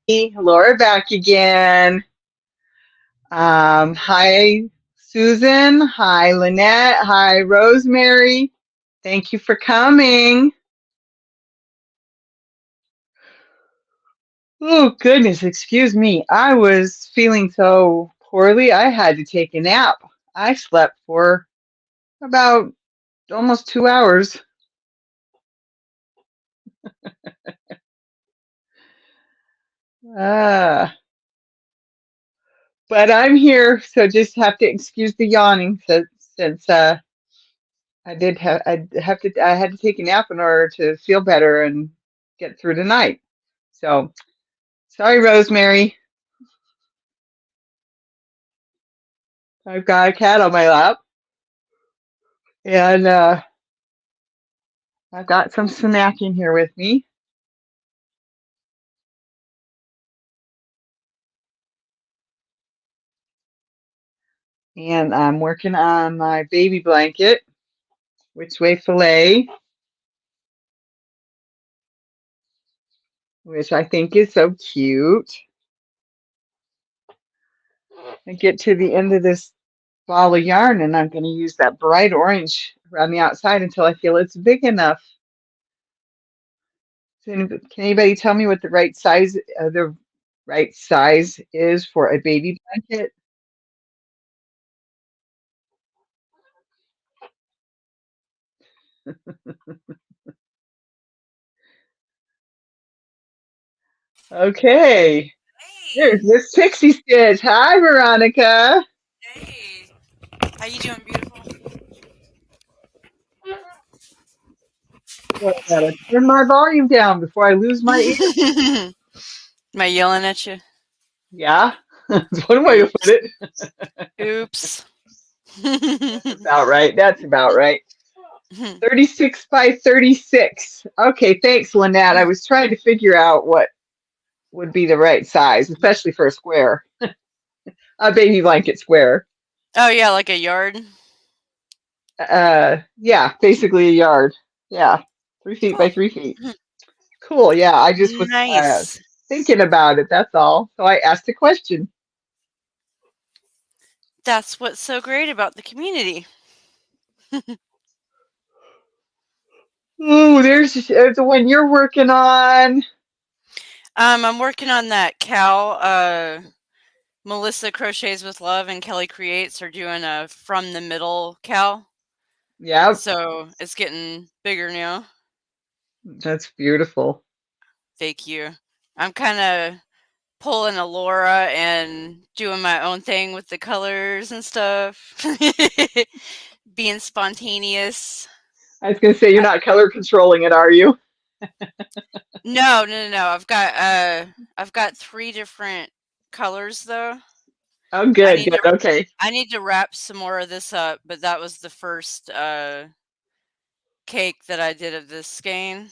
Laura back again. Hi, Susan. Hi, Lynette. Hi, Rosemary. Thank you for coming. Oh, goodness, excuse me. I was feeling so poorly, I had to take a nap. I slept for about almost 2 hours. Uh, but I'm here, so just have to excuse the yawning since I had to take a nap in order to feel better and get through the night. So sorry, Rosemary. I've got a cat on my lap, and I've got some snacking here with me, and I'm working on my baby blanket, Which Way Filet, which I think is so cute. I get to the end of this ball of yarn, and I'm going to use that bright orange around the outside until I feel it's big enough. Can anybody tell me what the right size is for a baby blanket? Okay, there's Hey, Miss Pixie Stitch. Hi, Veronica. hey, how you doing, beautiful? So I gotta turn my volume down before I lose my ear. Am I yelling at you? Yeah, that's one way to put Oops. it. Oops. That's about right. That's about right. 36 by 36. Okay, thanks, Lynette. I was trying to figure out what would be the right size, especially for a square, a baby blanket square. Oh yeah, like a yard. Yeah, basically a yard. Yeah, 3 feet by Cool. 3 feet. Cool. Yeah, I just was Nice. thinking about it. That's all. So I asked a question. That's what's so great about the community. Ooh, there's the one you're working on. I'm working on that cow. Melissa Crochets with Love and Kelly Creates are doing a from the middle cow. Yep, So it's getting bigger now. that's beautiful. Thank you. I'm kind of pulling a Laura and doing my own thing with the colors and stuff. Being spontaneous. I was gonna say you're I, not color controlling it, are you? no. I've got 3 different colors though. Oh, I good, need good. to Okay. I need to wrap some more of this up, but that was the first cake that I did of this skein,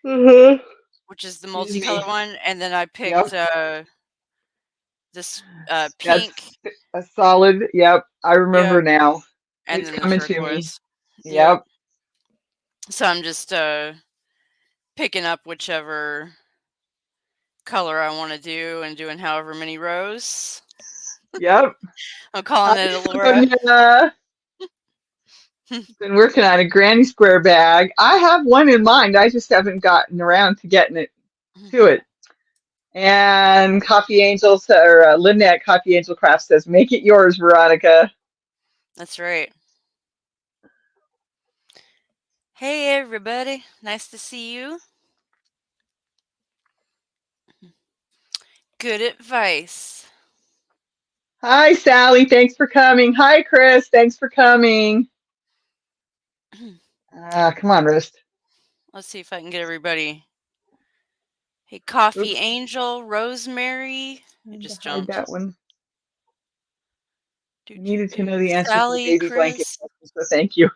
Uh-huh. which is the Excuse multicolor me. one, and then I picked Yep. this That's pink, a solid. Yep. I remember yep, now. and It's then the coming to me. turquoise. Yep. Yep. So I'm just picking up whichever color I want to do and doing however many rows. Yep. I'm calling Hi, it a Laura. Sonia. Been working on a granny square bag. I have one in mind. I just haven't gotten around to getting it to it. And Coffee Angels or Lynette Coffee Angel Craft says, "Make it yours, Veronica." That's right. Hey, everybody. Nice to see you. Good advice. Hi, Sally. Thanks for coming. Hi, Chris. Thanks for coming. Come on, Wrist. Let's see if I can get everybody. Hey, Coffee Oops. Angel, Rosemary. It Time to just hide jumped. that one. Do, I do, needed to do. know the answer to the Sally, baby blanket Chris, question, so thank you.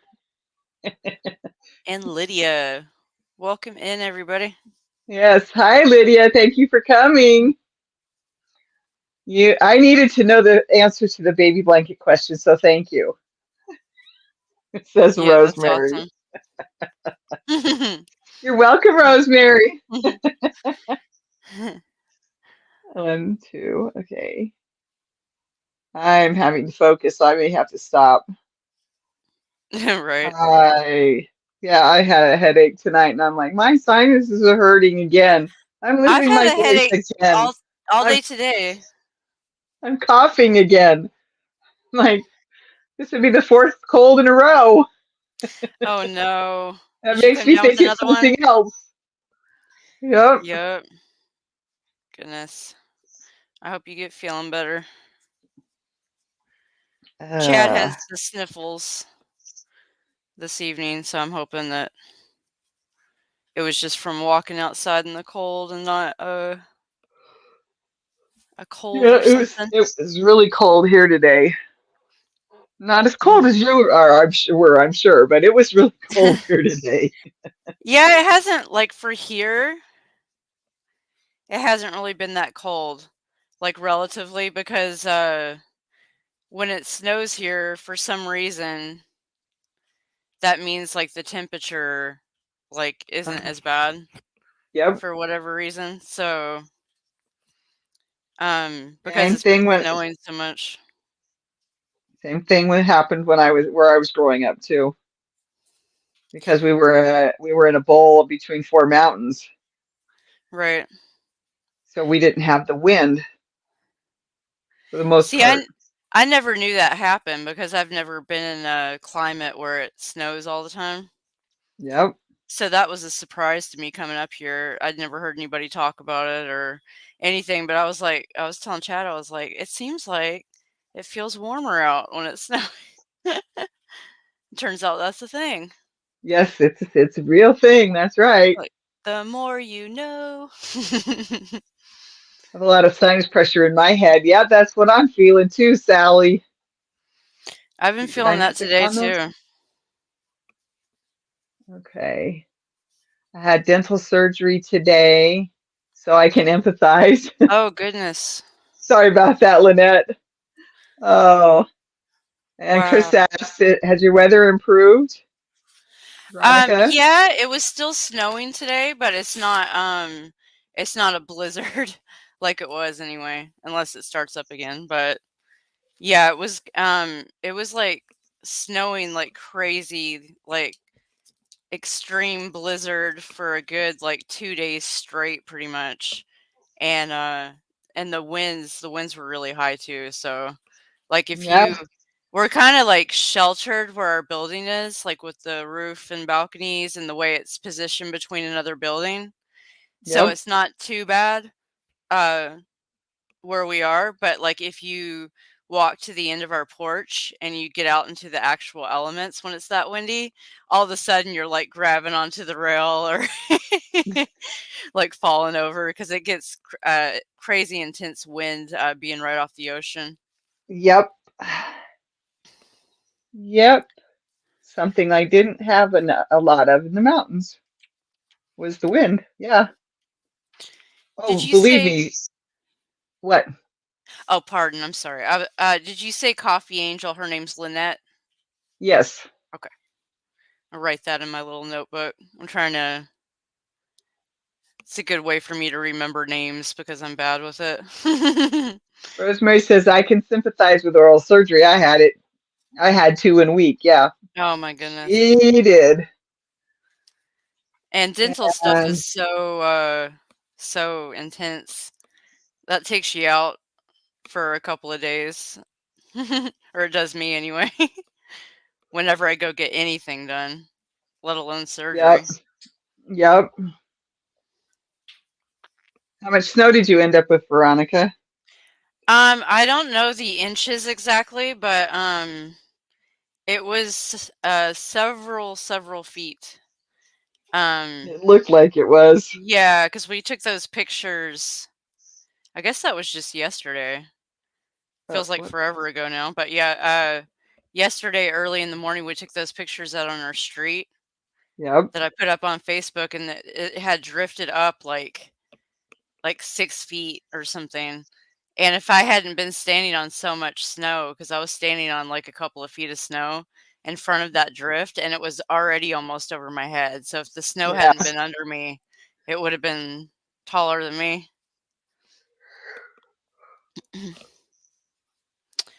and Lydia. Welcome in, everybody. Yes. Hi, Lydia. Thank you for coming. I needed to know the answer to the baby blanket question, so thank you. It says Yeah, that's Rosemary. awesome. You're welcome, Rosemary. 1, 2. Okay. I'm having to focus, so I may have to stop. Right. I had a headache tonight, and I'm like, my sinuses are hurting again. I'm I've losing had my a voice headache again. all I'm day today. I'm coughing again. Like, this would be the fourth cold in a row. Oh no. You That should makes come me down with think it's another one. something else. Yep. Yep. Goodness. I hope you get feeling better. Chad Uh, has the sniffles this evening, so I'm hoping that it was just from walking outside in the cold and not a cold yeah, or something. it was really cold here today. Not as cold Mm. as you are, I'm sure, but it was really cold here today. Yeah, it hasn't like for here, it hasn't really been that cold, like relatively, because when it snows here, for some reason, that means like the temperature like isn't as bad Yep. for whatever reason. So because Same it's been thing when snowing so much. same thing when it happened when I was where I was growing up too, because we were in a bowl between four mountains, Right. so we didn't have the wind for the most See, part. I never knew that happened because I've never been in a climate where it snows all the time. Yep. So that was a surprise to me coming up here. I'd never heard anybody talk about it or anything, but I was telling Chad, I was like, it seems like it feels warmer out when it snows. Turns out that's the thing. Yes, it's a real thing. That's right. Like, the more you know. I have a lot of sinus pressure in my head. Yeah, that's what I'm feeling too, Sally. I've been Did I feeling that miss a today comment? too. Okay. I had dental surgery today, so I can empathize. Oh, goodness. Sorry about that, Lynette. Oh, and Wow. Chris asked, has your weather improved, Veronica? Yeah, it was still snowing today, but it's not a blizzard like it was anyway, unless it starts up again. But yeah, it was like snowing like crazy, like extreme blizzard for a good like 2 days straight pretty much. And the winds were really high too. So like if Yep, you we're kind of like sheltered where our building is, like with the roof and balconies and the way it's positioned between another building. So yep, it's not too bad uh where we are, but like if you walk to the end of our porch and you get out into the actual elements when it's that windy, all of a sudden you're like grabbing onto the rail or like falling over because it gets crazy intense wind being right off the ocean. yep, yep. Something I didn't have a lot of in the mountains was the wind. Yeah. Did Oh, you believe say me. What? Oh, pardon, I'm sorry. Did you say Coffee Angel? Her name's Lynette? Yes. Okay. I'll write that in my little notebook. I'm trying to it's a good way for me to remember names because I'm bad with it. Rosemary says I can sympathize with oral surgery. I had it. I had two in a week. Yeah, Oh my goodness. she did. And dental stuff is And so intense. That takes you out for a couple of days. Or it does me anyway. Whenever I go get anything done, let alone yep, surgery. yep. How much snow did you end up with, Veronica? I don't know the inches exactly, but it was several feet. Um It looked like it was. yeah, because we took those pictures. I guess that was just yesterday. Feels like What? forever ago now, but yeah, yesterday early in the morning we took those pictures out on our street Yep. that I put up on Facebook, and it had drifted up like 6 feet or something. And if I hadn't been standing on so much snow, because I was standing on like a couple of feet of snow in front of that drift, and it was already almost over my head. So if the snow Yeah. hadn't been under me, it would have been taller than me.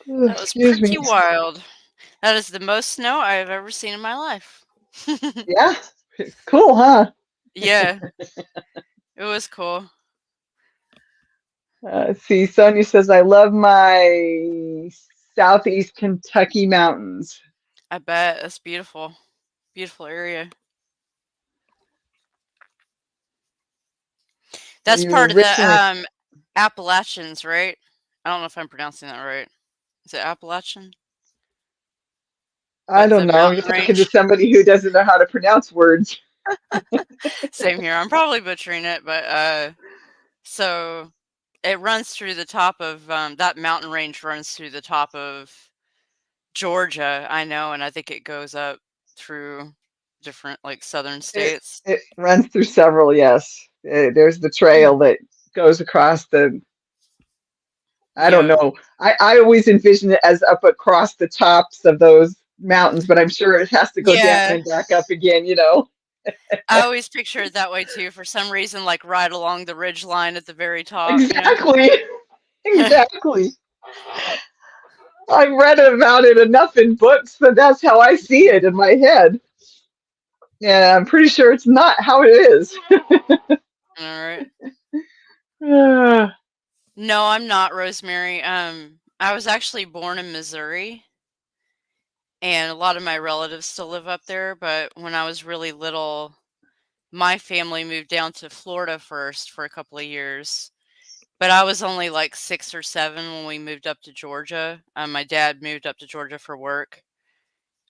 Oh, That was excuse me. pretty wild. That is the most snow I have ever seen in my life. Yeah, cool, huh? Yeah, it was cool. See, Sonia says, I love my Southeast Kentucky mountains. I bet that's beautiful. Beautiful area. So That's you part of the originally, Appalachians, right? I don't know if I'm pronouncing that right. Is it Appalachian? I don't The know, mountain you're talking to range. somebody who doesn't know how to pronounce words. Same here. I'm probably butchering it, but so it runs through the top of that mountain range runs through the top of Georgia, I know, and I think it goes up through different like southern It, states. it runs through several, yes. There's the trail that goes across the, I don't Yeah. know. I always envision it as up across the tops of those mountains, but I'm sure it has to go down Yeah. and back up again, you know? I always picture it that way too for some reason, like right along the ridge line at the very top, you know? Exactly. Exactly. I've read about it enough in books that that's how I see it in my head. Yeah, I'm pretty sure it's not how it is. Alright. Uh, No, I'm not, Rosemary. I was actually born in Missouri, and a lot of my relatives still live up there, but when I was really little, my family moved down to Florida first for a couple of years. But I was only like 6 or 7 when we moved up to Georgia. My dad moved up to Georgia for work.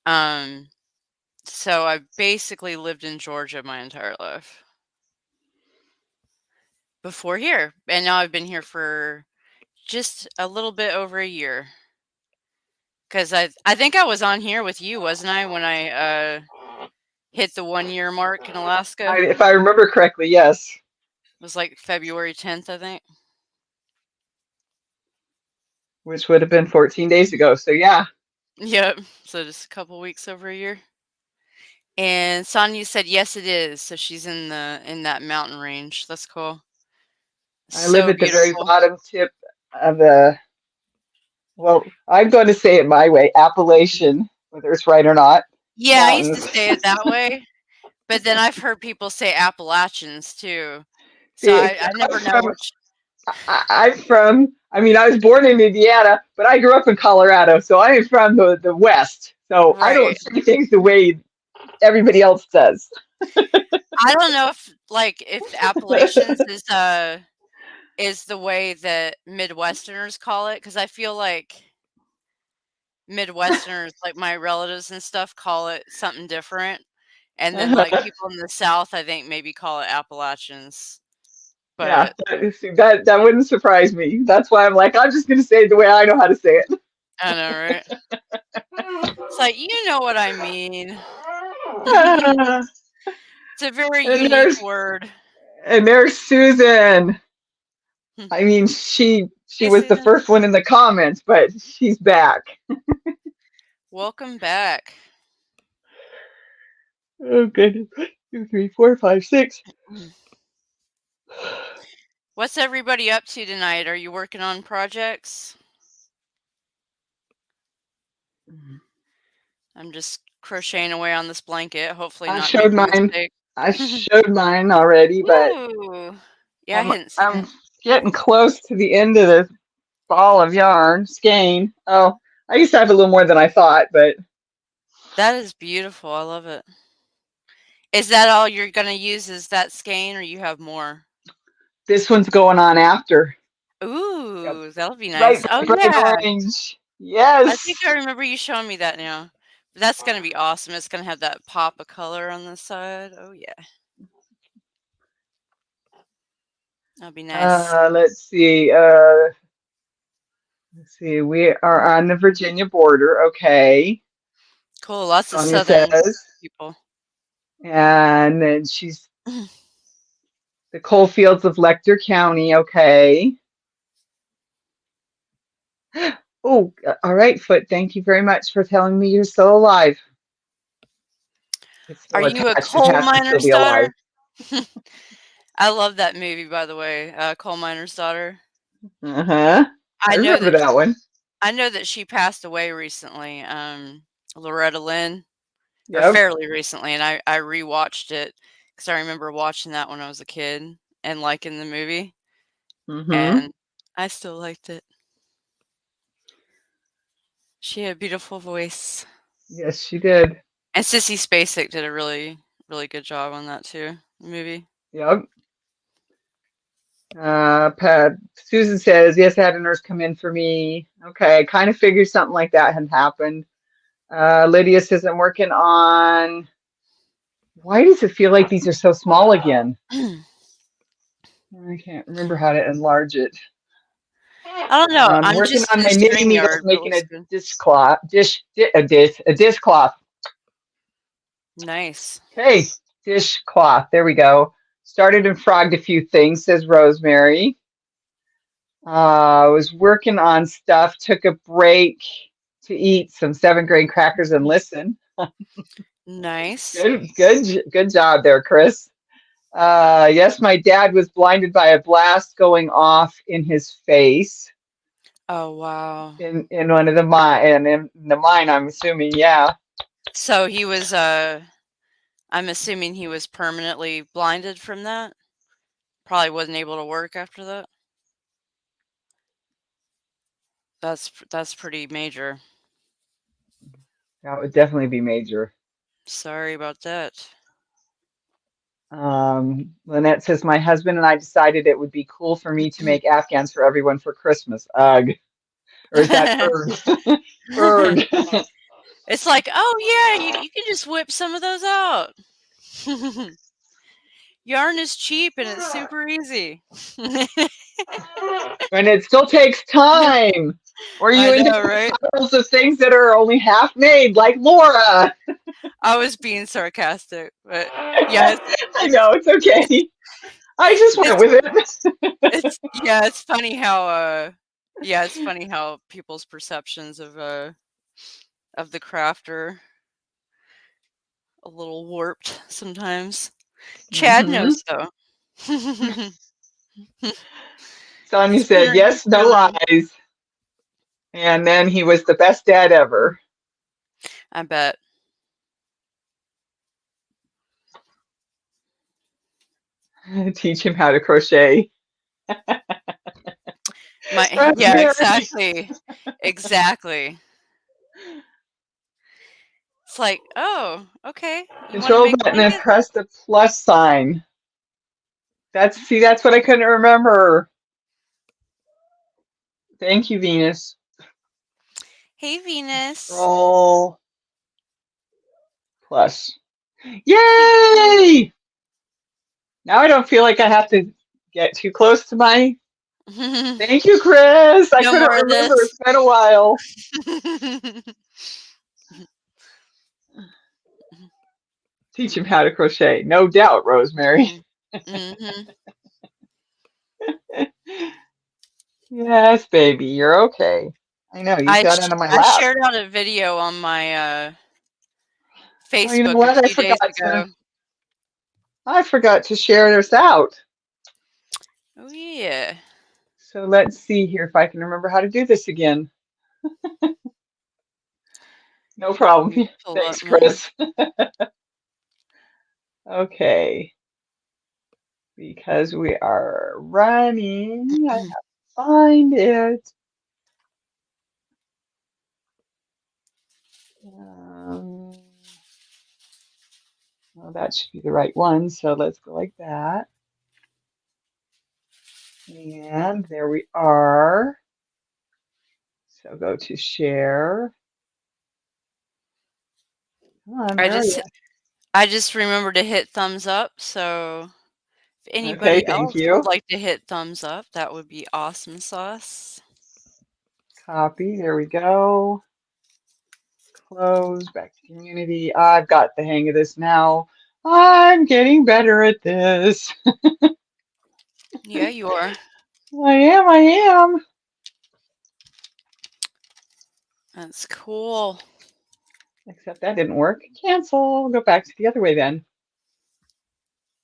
Um, so I basically lived in Georgia my entire life before here, and now I've been here for just a little bit over a year. 'Cause I think I was on here with you, wasn't I, when I, hit the 1-year mark in Alaska? if I remember correctly, yes, It was, like, February 10th, I think. which would have been 14 days ago. So yeah, Yep, so just a couple weeks over a year. And Sonia said, "Yes, it is." So she's in that mountain range. That's cool. I live So at the very beautiful. bottom tip of the, well, I'm going to say it my way, Appalachian, whether it's right or not, Yeah, I used to mountains. say it that way, but then I've heard people say Appalachians too. So See, I I'm never know from, which. I'm from, I mean, I was born in Indiana, but I grew up in Colorado, so I am from the West. So I don't Right. say things the way everybody else does. I don't know if like if Appalachians is the way that Midwesterners call it, because I feel like Midwesterners, like my relatives and stuff, call it something different. And then like people in the South, I think maybe call it Appalachians. Yeah, But that wouldn't surprise me. That's why I'm like, I'm just going to say it the way I know how to say it. I know, right? It's like, you know what I mean. It's a very and unique there's word. and there's Susan. I mean, she Hey, was the Susan. first one in the comments, but she's back. Welcome back. Oh goodness. 2, 3, 4, 5, 6. What's everybody up to tonight? Are you working on projects? I'm just crocheting away on this blanket, hopefully I not showed making a mine. mistake. I showed mine already, but Ooh. Yeah, I I'm hadn't seen I'm it. getting close to the end of the ball of yarn skein. Oh, I used to have a little more than I thought, but That is beautiful. I love it. Is that all you're gonna use is that skein or you have more? this one's going on after. Yep. Ooh, that'll be Bright, nice. Oh bright yeah. orange. I think I Yes. remember you showing me that now. That's gonna be awesome. It's gonna have that pop of color on the side. Oh yeah. That'll be nice. Let's see. Let's see. We are on the Virginia border. Okay. Cool. Lots of Sonia southern says. people. And then she's the coal fields of Lecter County. Okay. Oh, all right, Foot. Thank you very much for telling me you're still alive. It's Are still you a attached. It coal has to still miner's be alive. daughter? I love that movie, by the way. Coal miner's daughter. Uh huh. I I know remember that that one. I know that she passed away recently, Loretta Lynn, or Yep. fairly recently, and I rewatched it because I remember watching that when I was a kid and liking the movie, Mm-hmm. and I still liked it. She had a beautiful voice. Yes, she did. And Sissy Spacek did a really, really good job on that too, the movie. Yep. Susan says, yes, I had a nurse come in for me. Okay, I kind of figured something like that had happened. Lydia says, I'm working on. Why does it feel like these are so small again? I can't remember how to enlarge it. I don't know, I'm Working just on in my knitting needles, StreamYard, but it making looks a good. dishcloth, a dishcloth. Nice. Okay, dishcloth. There we go. Started and frogged a few things, says Rosemary. I was working on stuff, took a break to eat some 7th grade crackers and listen. Nice. Good job there, Chris. Yes, my dad was blinded by a blast going off in his face Oh, wow. in one of the mine, and in the mine, I'm assuming, yeah. So he was, I'm assuming he was permanently blinded from that? Probably wasn't able to work after that? That's pretty major. That would definitely be major. Sorry about that. Lynette says, my husband and I decided it would be cool for me to make Afghans for everyone for Christmas. Ugh. Or is that erg? Erg. It's like, "Oh, yeah, you can just whip some of those out." Yarn is cheap and it's super easy. And it still takes time. Or you I end up know, with right? piles of things that are only half made, like Laura. I was being sarcastic, but yeah, I know, it's okay. I just went it's with it. it's funny how it's funny how people's perceptions of the craft are a little warped sometimes. Chad Hmm. knows though. Sonia said, Spinner yes, no Gilliam. lies. And then he was the best dad ever. I bet. Teach him how to crochet. Yeah, Raspberry. exactly. Exactly. It's like, "Oh, okay. You wanna Control make button and blankets?" press the plus sign. That's what I couldn't remember. Thank you, Venus. Hey, Venus. Control plus. Hey. Yay! Now I don't feel like I have to get too close to my. Thank you, Chris. I No couldn't more of remember. this. It's been a while. Teach him how to crochet. No doubt, Rosemary. Mm. Mhm. Yes, baby, you're okay. I know, you got into my I lap. shared out a video on my, Oh, you know Facebook a what? few days ago. I forgot to share this out. Oh, yeah. So let's see here if I can remember how to do this again. No Let me problem. pull up Thanks, my Chris. Okay, because we are running, I have to find it. Um, well, that should be the right one. So let's go like that. And there we are. So go to share. Come on, I where are just you? I just remembered to hit thumbs up, so if Okay, anybody thank else would you. like to hit thumbs up, that would be awesome sauce. Copy. There we go. Close. Back to community. I've got the hang of this now. I'm getting better at this. Yeah, you are. I am. That's cool. Except that didn't work. Cancel. Go back to the other way then.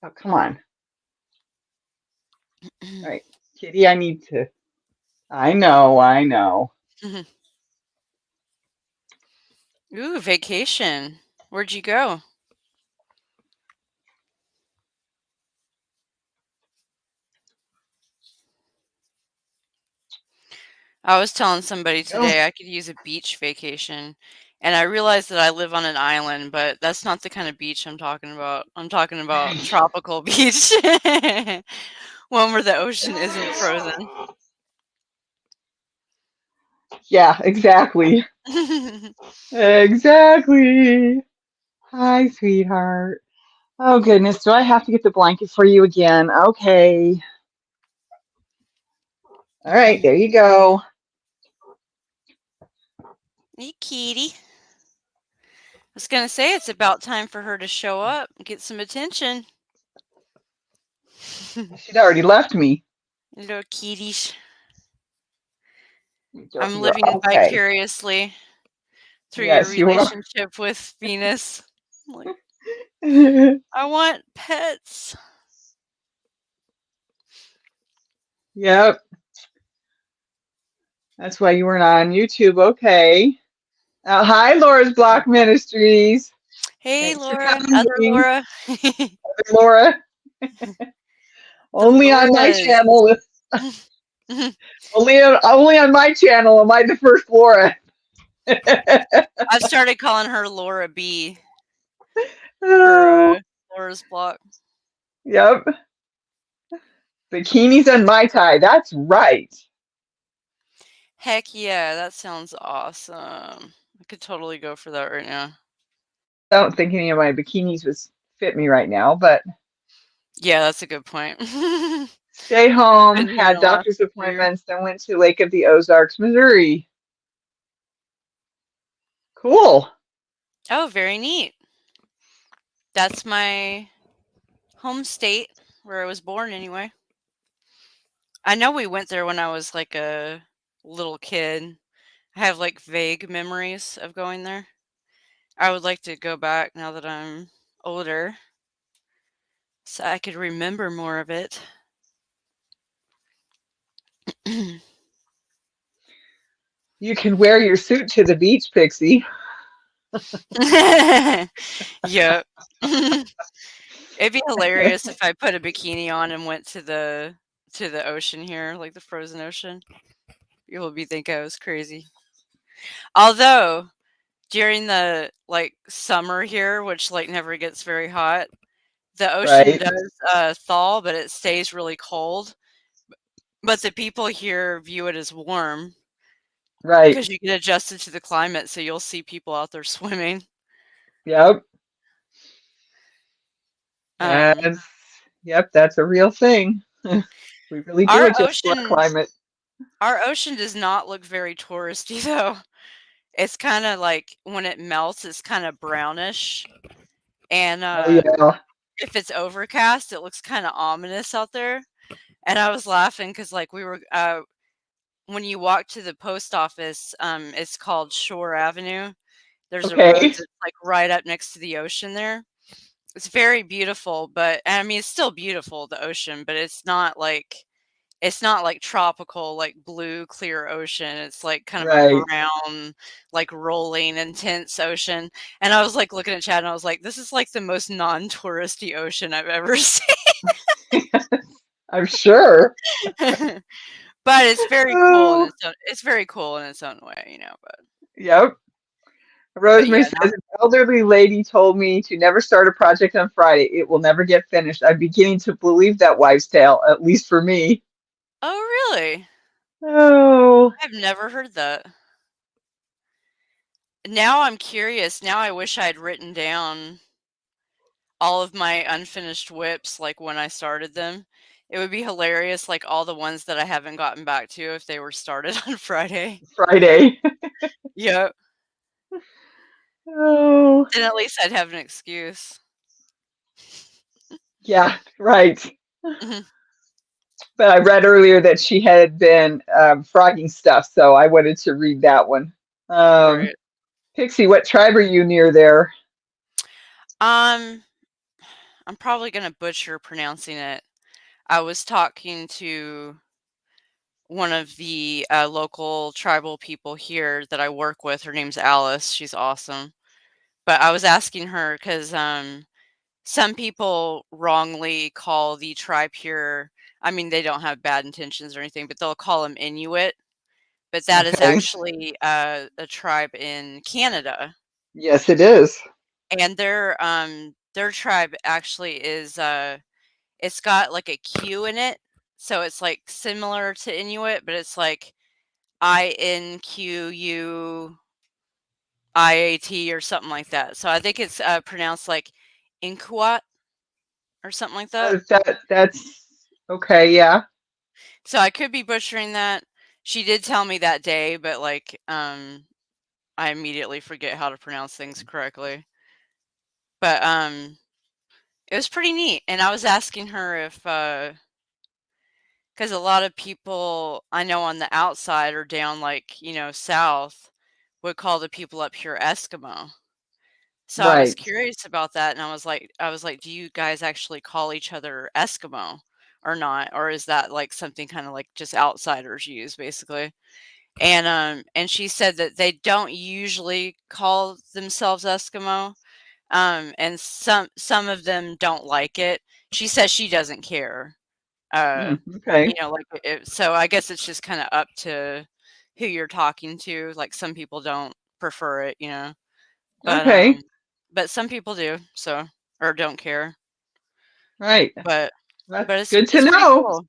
Oh, come on. All right, Kitty, I need to. I know, I know. Mhm. Ooh, vacation. Where'd you go? I was telling somebody Oh, today I could use a beach vacation, and I realized that I live on an island, but that's not the kind of beach I'm talking about. I'm talking about right. tropical beach, one where the ocean isn't frozen. Yeah, exactly. Exactly. Hi, sweetheart. Oh, goodness. Do I have to get the blanket for you again? Okay. All right, there you go. Hey, kitty. I was gonna say it's about time for her to show up, and get some attention. She'd already left me. Little kitties. I'm You're living okay. vicariously through your Yes, you are. relationship with Venus. I'm like, I want pets. Yep. That's why you weren't on YouTube. Okay. Hi, Laura's Block Ministries. Hey, Thanks for Laura. coming, Other Wings. Laura. Laura. The Only on my Lauras. channel. Only on my channel am I the first Laura. I've started calling her Laura B for Oh, Laura's block. yep. Bikinis and Mai Tai. That's right. Heck yeah, that sounds awesome. I could totally go for that right now. I don't think any of my bikinis would fit me right now, but Yeah, that's a good point. stayed home, Been here in had the last doctor's year. appointments, then went to Lake of the Ozarks, Missouri. Cool. Oh, very neat. That's my home state where I was born anyway. I know we went there when I was like a little kid. I have like vague memories of going there. I would like to go back now that I'm older so I could remember more of it. You can wear your suit to the beach, Pixie. Yep. It'd be hilarious if I put a bikini on and went to the ocean here, like the frozen ocean. People would be think I was crazy. Although during the like summer here, which like never gets very hot, the ocean Right, does thaw, but it stays really cold. But the people here view it as warm right. because you get adjusted to the climate, so you'll see people out there swimming. Yep. Um, That's, yep, that's a real thing. We really do our adjust to our ocean, climate. our ocean does not look very touristy though. It's kind of like when it melts, it's kind of brownish, and Oh, yeah. if it's overcast, it looks kind of ominous out there. And I was laughing because like we were when you walk to the post office, it's called Shore Avenue. There's a road Okay. that's like right up next to the ocean there. It's very beautiful, but I mean it's still beautiful, the ocean, but it's not like tropical, like blue, clear ocean. It's like kind of a Right. brown, like rolling, intense ocean. And I was like looking at Chad and I was like, this is like the most non-touristy ocean I've ever seen. I'm sure. But it's very cool in Oh, its own it's very cool in its own way, you know, yep. but Rosemary yeah, says, an elderly lady told me to never start a project on Friday. It will never get finished. I'm beginning to believe that wives' tale, at least for me. oh, really? Oh, I've never heard that. Now I'm curious. Now I wish I'd written down all of my unfinished whips, like, when I started them. It would be hilarious, like, all the ones that I haven't gotten back to if they were started on Friday. Friday. Yep. Oh, Then at least I'd have an excuse. yeah, right. Mhm. But I read earlier that she had been frogging stuff, so I wanted to read that one. Right. Pixie, what tribe are you near there? Um, I'm probably gonna butcher pronouncing it. I was talking to one of the local tribal people here that I work with. Her name's Alice. She's awesome. But I was asking her because some people wrongly call the tribe here. I mean, they don't have bad intentions or anything, but they'll call them Inuit. But that is Okay. actually a tribe in Canada, Yes, it is. and their tribe actually is it's got like a Q in it, so it's like similar to Inuit, but it's like INQUIAT or something like that. So I think it's pronounced like Inquat or something like that. That's okay. Yeah. So I could be butchering that. She did tell me that day, but like I immediately forget how to pronounce things correctly. But it was pretty neat, and I was asking her if because a lot of people I know on the outside or down like, south would call the people up here Eskimo. So I was Right. curious about that, and I was like, "Do you guys actually call each other Eskimo or not? Or is that like something kind of like just outsiders use basically?" And she said that they don't usually call themselves Eskimo. And some of them don't like it. She says she doesn't care. Okay. Like so I guess it's just kind of up to who you're talking to. Like some people don't prefer it. But Okay. but some people do, so or don't care. Right. But That's but it's good to it's pretty know. cool.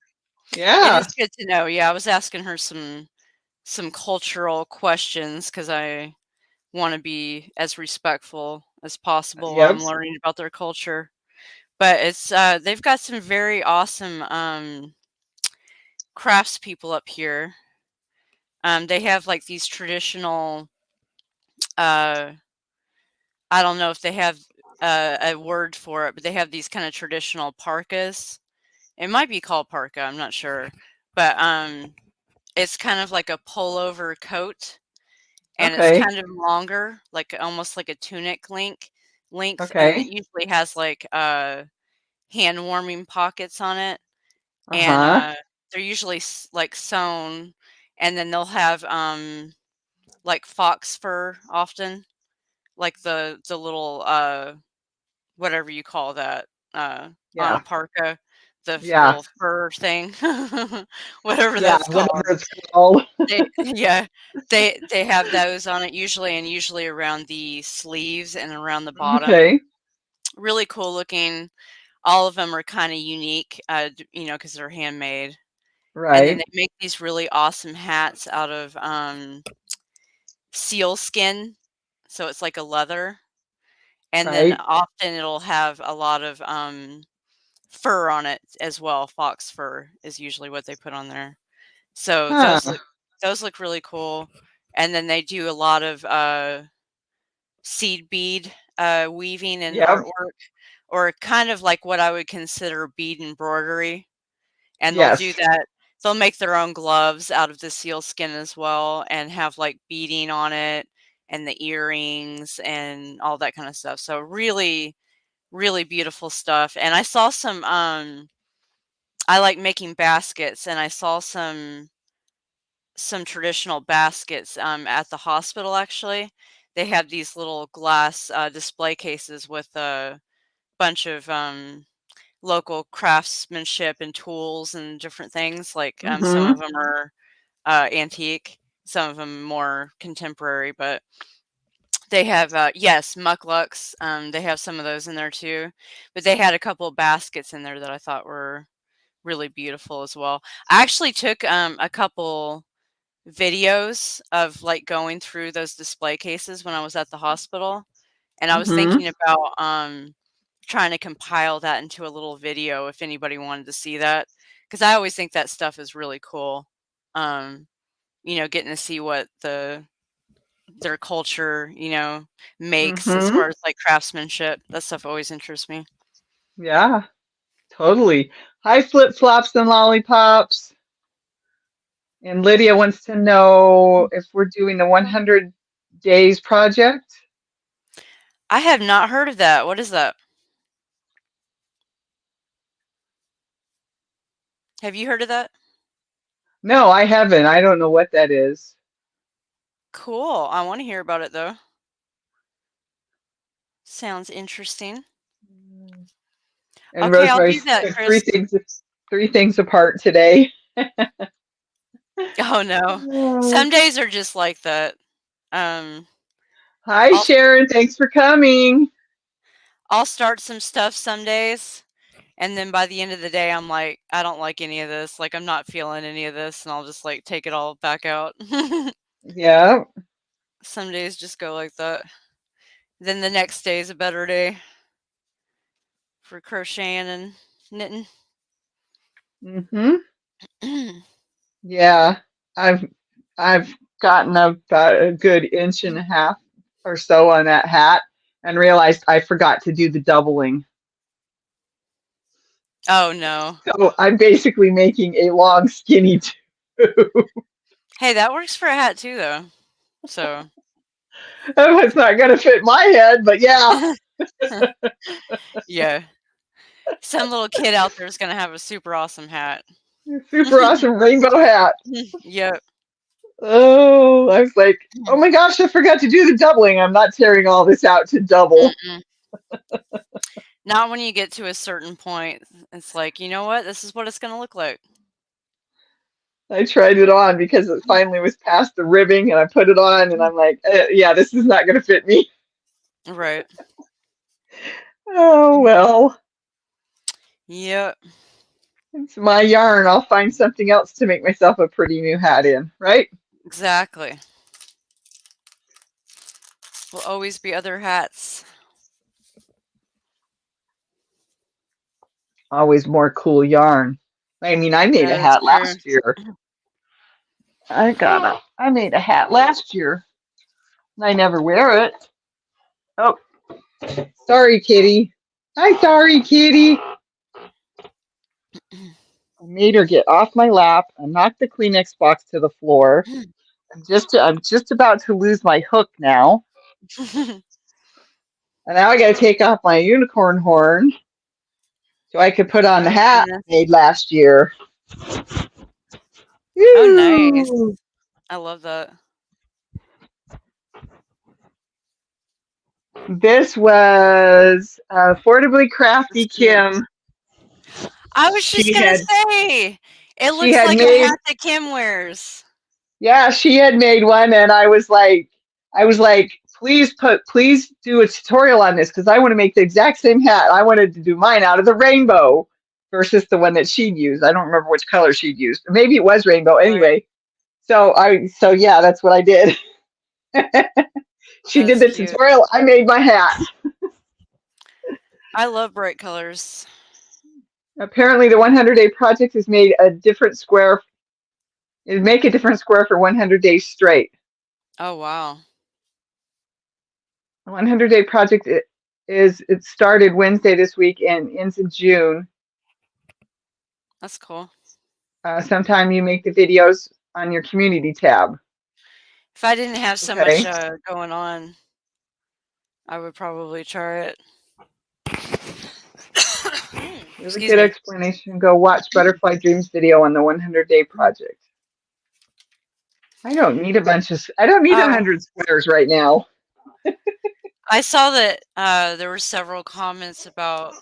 It Yeah. is good to know. Yeah, I was asking her some cultural questions because I want to be as respectful as possible while Yep. I'm learning about their culture. But it's they've got some very awesome craftspeople up here. They have like these traditional uh I don't know if they have a word for it, but they have these kind of traditional parkas. It might be called parka, I'm not sure. But it's kind of like a pullover coat, and it's Okay. kind of longer, like almost like a tunic length, and it Okay. usually has like hand warming pockets on it, and Uh-huh. they're usually like sewn, and then they'll have like fox fur often, like the little whatever you call that on a Yeah. parka, the Yeah. little fur thing, whatever Yeah. that's Whatever called. it's called. Yeah, they have those on it usually, and usually around the sleeves and around the bottom. Okay. Really cool looking. All of them are kinda unique, because 'cause they're handmade, and then Right. they make these really awesome hats out of, seal skin, so it's like a leather, and then Right. often it'll have a lot of, fur on it as well. Fox fur is usually what they put on there. So Huh. those look really cool, and then they do a lot of, seed bead, weaving and Yep. artwork, or kind of like what I would consider bead embroidery, and they'll do Yes. that. They'll make their own gloves out of the seal skin as well and have, like, beading on it and the earrings and all that kinda stuff. So really, really beautiful stuff, and I saw I like making baskets, and I saw some traditional baskets, at the hospital, actually. They have these little glass, display cases with a bunch of, local craftsmanship and tools and different things, like, some of Mm-hmm. them are, antique, some of them more contemporary, but they have, yes, mucklucks, they have some of those in there too, but they had a couple of baskets in there that I thought were really beautiful as well. I actually took, a couple videos of, like, going through those display cases when I was at the hospital, and I was Mm-hmm. thinking about, trying to compile that into a little video if anybody wanted to see that, because I always think that stuff is really cool. Um, getting to see what their culture, makes as Mm-hmm. far as, like, craftsmanship. That stuff always interests me. Yeah. Totally. Hi, flip flops and lollipops. And Lydia wants to know if we're doing the 100 days project. I have not heard of that. What is that? Have you heard of that? No, I haven't. I don't know what that is. Cool. I want to hear about it though. Sounds interesting. And Okay, I'll do Rosemary's that, took Chris. three things apart today. Oh no. Oh. Some days are just like that. Um, Hi, I'll Sharon. Thanks for coming. I'll start some stuff some days, and then by the end of the day, I'm like, I don't like any of this. Like, I'm not feeling any of this, and I'll just like take it all back out. Yeah. Some days just go like that. Then the next day is a better day for crocheting and knitting. Mm-hmm. Yeah. I've I've gotten about a good inch and a half or so on that hat and realized I forgot to do the doubling. Oh no. So I'm basically making a long skinny tube. Hey, that works for a hat too, though. So, It's not gonna fit my head, but yeah. yeah. Some little kid out there is gonna have a super awesome hat. Super awesome rainbow hat. Yep. Oh, I was like, oh my gosh, I forgot to do the doubling. I'm not tearing all this out to double. Mm-mm. Not when you get to a certain point. It's like, you know what? This is what it's gonna look like. I tried it on because it finally was past the ribbing and I put it on and I'm like, yeah, this is not going to fit me. Right. Oh, well, Yep. it's my yarn. I'll find something else to make myself a pretty new hat in, right? Exactly. Will always be other hats. Always more cool yarn. I mean, I made a That is hat true. last year. I made a hat last year. I never wear it. Oh, sorry, kitty. Hi, sorry, kitty. I made her get off my lap and knocked the Kleenex box to the floor. I'm just about to lose my hook now. And now I got to take off my unicorn horn so I could put on the Oh hat I goodness. made last year. Oh nice. Woo! I love that. This was Affordably Crafty Let's see it. Kim. I was just She gonna had say, it she looks had like a made hat that Kim wears. yeah, she had made one and I was like, please do a tutorial on this because I want to make the exact same hat. I wanted to do mine out of the rainbow versus the one that she'd used. I don't remember which color she'd used. Maybe it was rainbow Right. anyway. So yeah, that's what I did. She That did is the cute. tutorial. I made my hat. I love bright colors. Apparently, the 100-day project has made a different square. It make a different square for 100 days straight. Oh wow. The 100-day project it started Wednesday this week and ends in June. That's cool. Sometime you make the videos on your community tab. If I didn't have so much Okay. going on, I would probably try it. Really Excuse good me. explanation. Go watch Butterfly Dreams video on the 100-day project. I don't need Oh, 100 squares right now. I saw that there were several comments about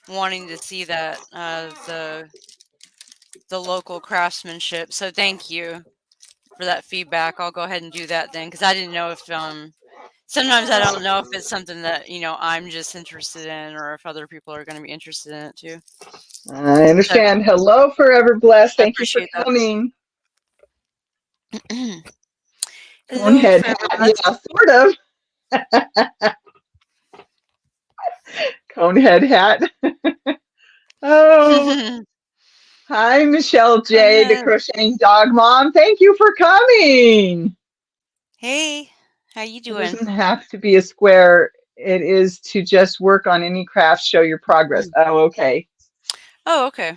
wanting to see that the local craftsmanship. So thank you for that feedback. I'll go ahead and do that then because I didn't know if sometimes I don't know if it's something that I'm just interested in or if other people are going to be interested in it too. I So understand. Hello, Forever Blessed. I Thank you for appreciate that. coming. Hello, Conehead Forever hat. Blessed. Yeah, sort of. Conehead hat. Oh, hi, Michelle J., the Conehead. crocheting dog mom. Thank you for coming. Hey, how you It doing? doesn't have to be a square. It is to just work on any craft, show your progress. Oh, okay. Oh, okay.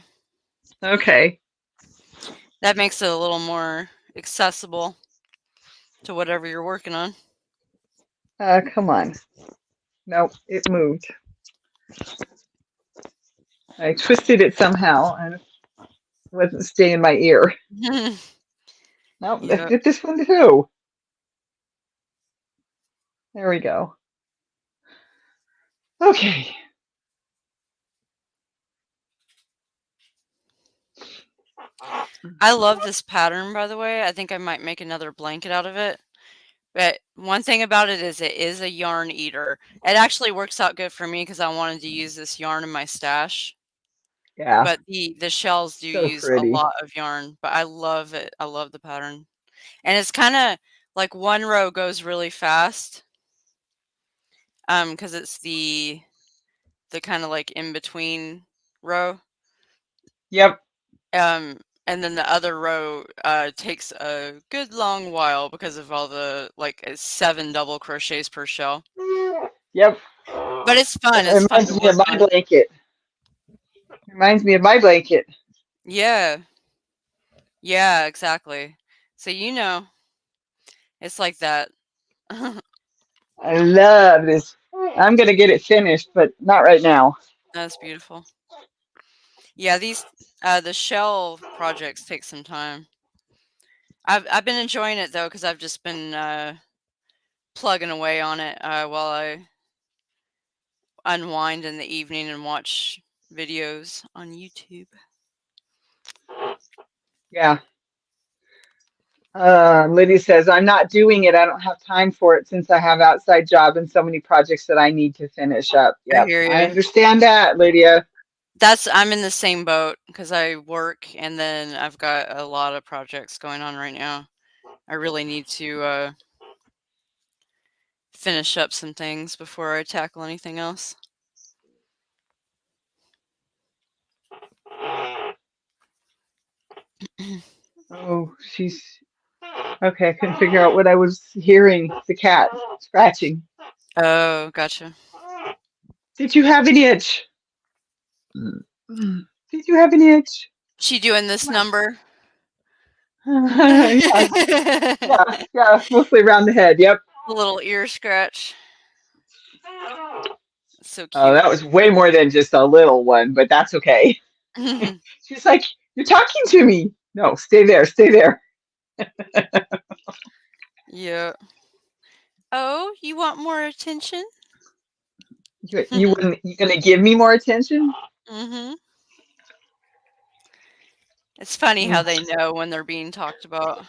Okay. That makes it a little more accessible to whatever you're working on. Come on. Nope, it moved. I twisted it somehow. And wasn't staying in my ear. Nope, let's Yep. get this one too. There we go. Okay. I love this pattern, by the way. I think I might make another blanket out of it. But one thing about it is a yarn eater. It actually works out good for me because I wanted to use this yarn in my stash. Yeah, But the shells do so use a pretty. lot of yarn, but I love it. I love the pattern. And it's kinda like one row goes really fast, because it's the kinda like in between row. Yep, Um, and then the other row, takes a good long while because of all the like, 7 double crochets per shell. yep. But It it's fun to reminds me of work my on. blanket. Reminds me of my blanket. Yeah. Yeah, exactly. So, it's like that. I love this. I'm gonna get it finished, but not right now. That's beautiful. Yeah, the shell projects take some time. I've been enjoying it though, because 'cause I've just been, plugging away on it, while I unwind in the evening and watch videos on YouTube. Yeah. Lydia says, I'm not doing it. I don't have time for it since I have outside job and so many projects that I need to finish up. I Yep. hear I you. understand that, Lydia. I'm in the same boat because I work and then I've got a lot of projects going on right now. I really need to, finish up some things before I tackle anything else. Oh, she's okay. I couldn't figure out what I was hearing. The cat scratching. Oh, gotcha. Did you have an itch? Did you have an itch? She doing this number? Yeah, A yeah. Mostly around the head. Yep. little ear scratch. So Oh, cute. that was way more than just a little one, but that's okay. She's like, you're talking to me. No, stay there. Stay there. Yeah. Oh, you want more attention? You wouldn't. You gonna give me more attention? Mhm. It's funny how Mm. they know when they're being talked about.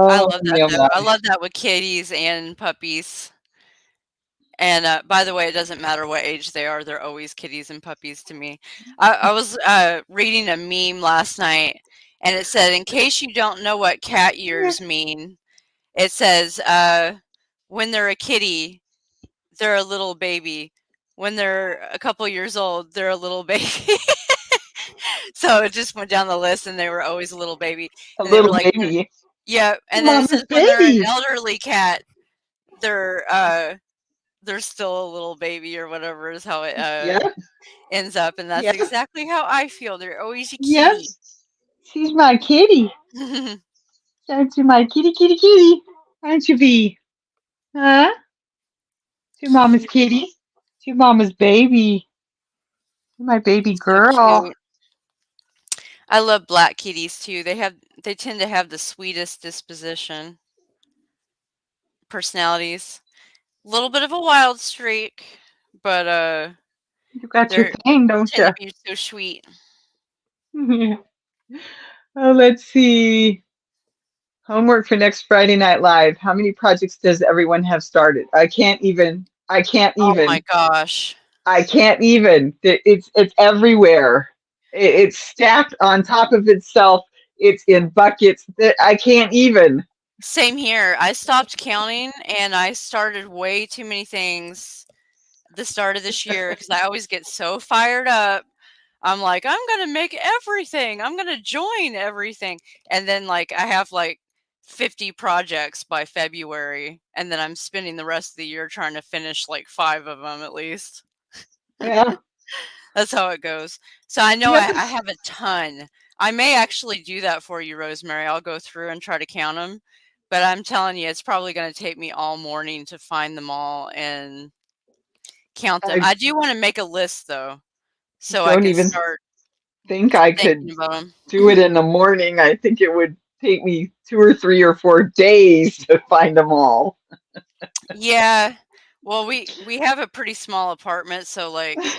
I Oh, love that though. I my. love that with kitties and puppies. And, by the way, it doesn't matter what age they are, they're always kitties and puppies to me. I was, reading a meme last night, and it said, "In case you don't know what cat ears mean," it says, "When they're a kitty, they're a little baby. When they're a couple years old, they're a little baby." So it just went down the list, and they were always a little baby, A and they were little like, baby. yeah, Your and then it says mama's when they're an baby. elderly cat, they're, they're still a little baby or whatever is how it, Yep. ends up, and that's Yep. exactly how I feel. They're always a Yep. kitty. She's my kitty. Aren't you my kitty, kitty, kitty? Aren't you, V? Huh? It's your mama's Cute. kitty. It's your mama's baby. You're my baby So girl. cute. I love black kitties too. They tend to have the sweetest disposition, personalities. A little bit of a wild streak, but You got your they're thing, don't tend to you? be so sweet. Oh, let's see. Homework for next Friday Night Live. How many projects does everyone have started? I can't even. I can't Oh my even. gosh. I can't even. It's everywhere. It's stacked on top of itself. It's in buckets. I can't even. Same here. I stopped counting and I started way too many things the start of this year because I always get so fired up. I'm like, I'm gonna make everything. I'm gonna join everything. And then like I have like 50 projects by February, and then I'm spending the rest of the year trying to finish like 5 of them at least. Yeah. That's how it goes. So I know Yep. I have a ton. I may actually do that for you, Rosemary. I'll go through and try to count them. But I'm telling you, it's probably going to take me all morning to find them all and count them. I I do want to make a list though, so I don't can even start think I could thinking about them. do it in the morning. I think it would take me 2 or 3 or 4 days to find them all. Yeah. Well, we have a pretty small apartment, so like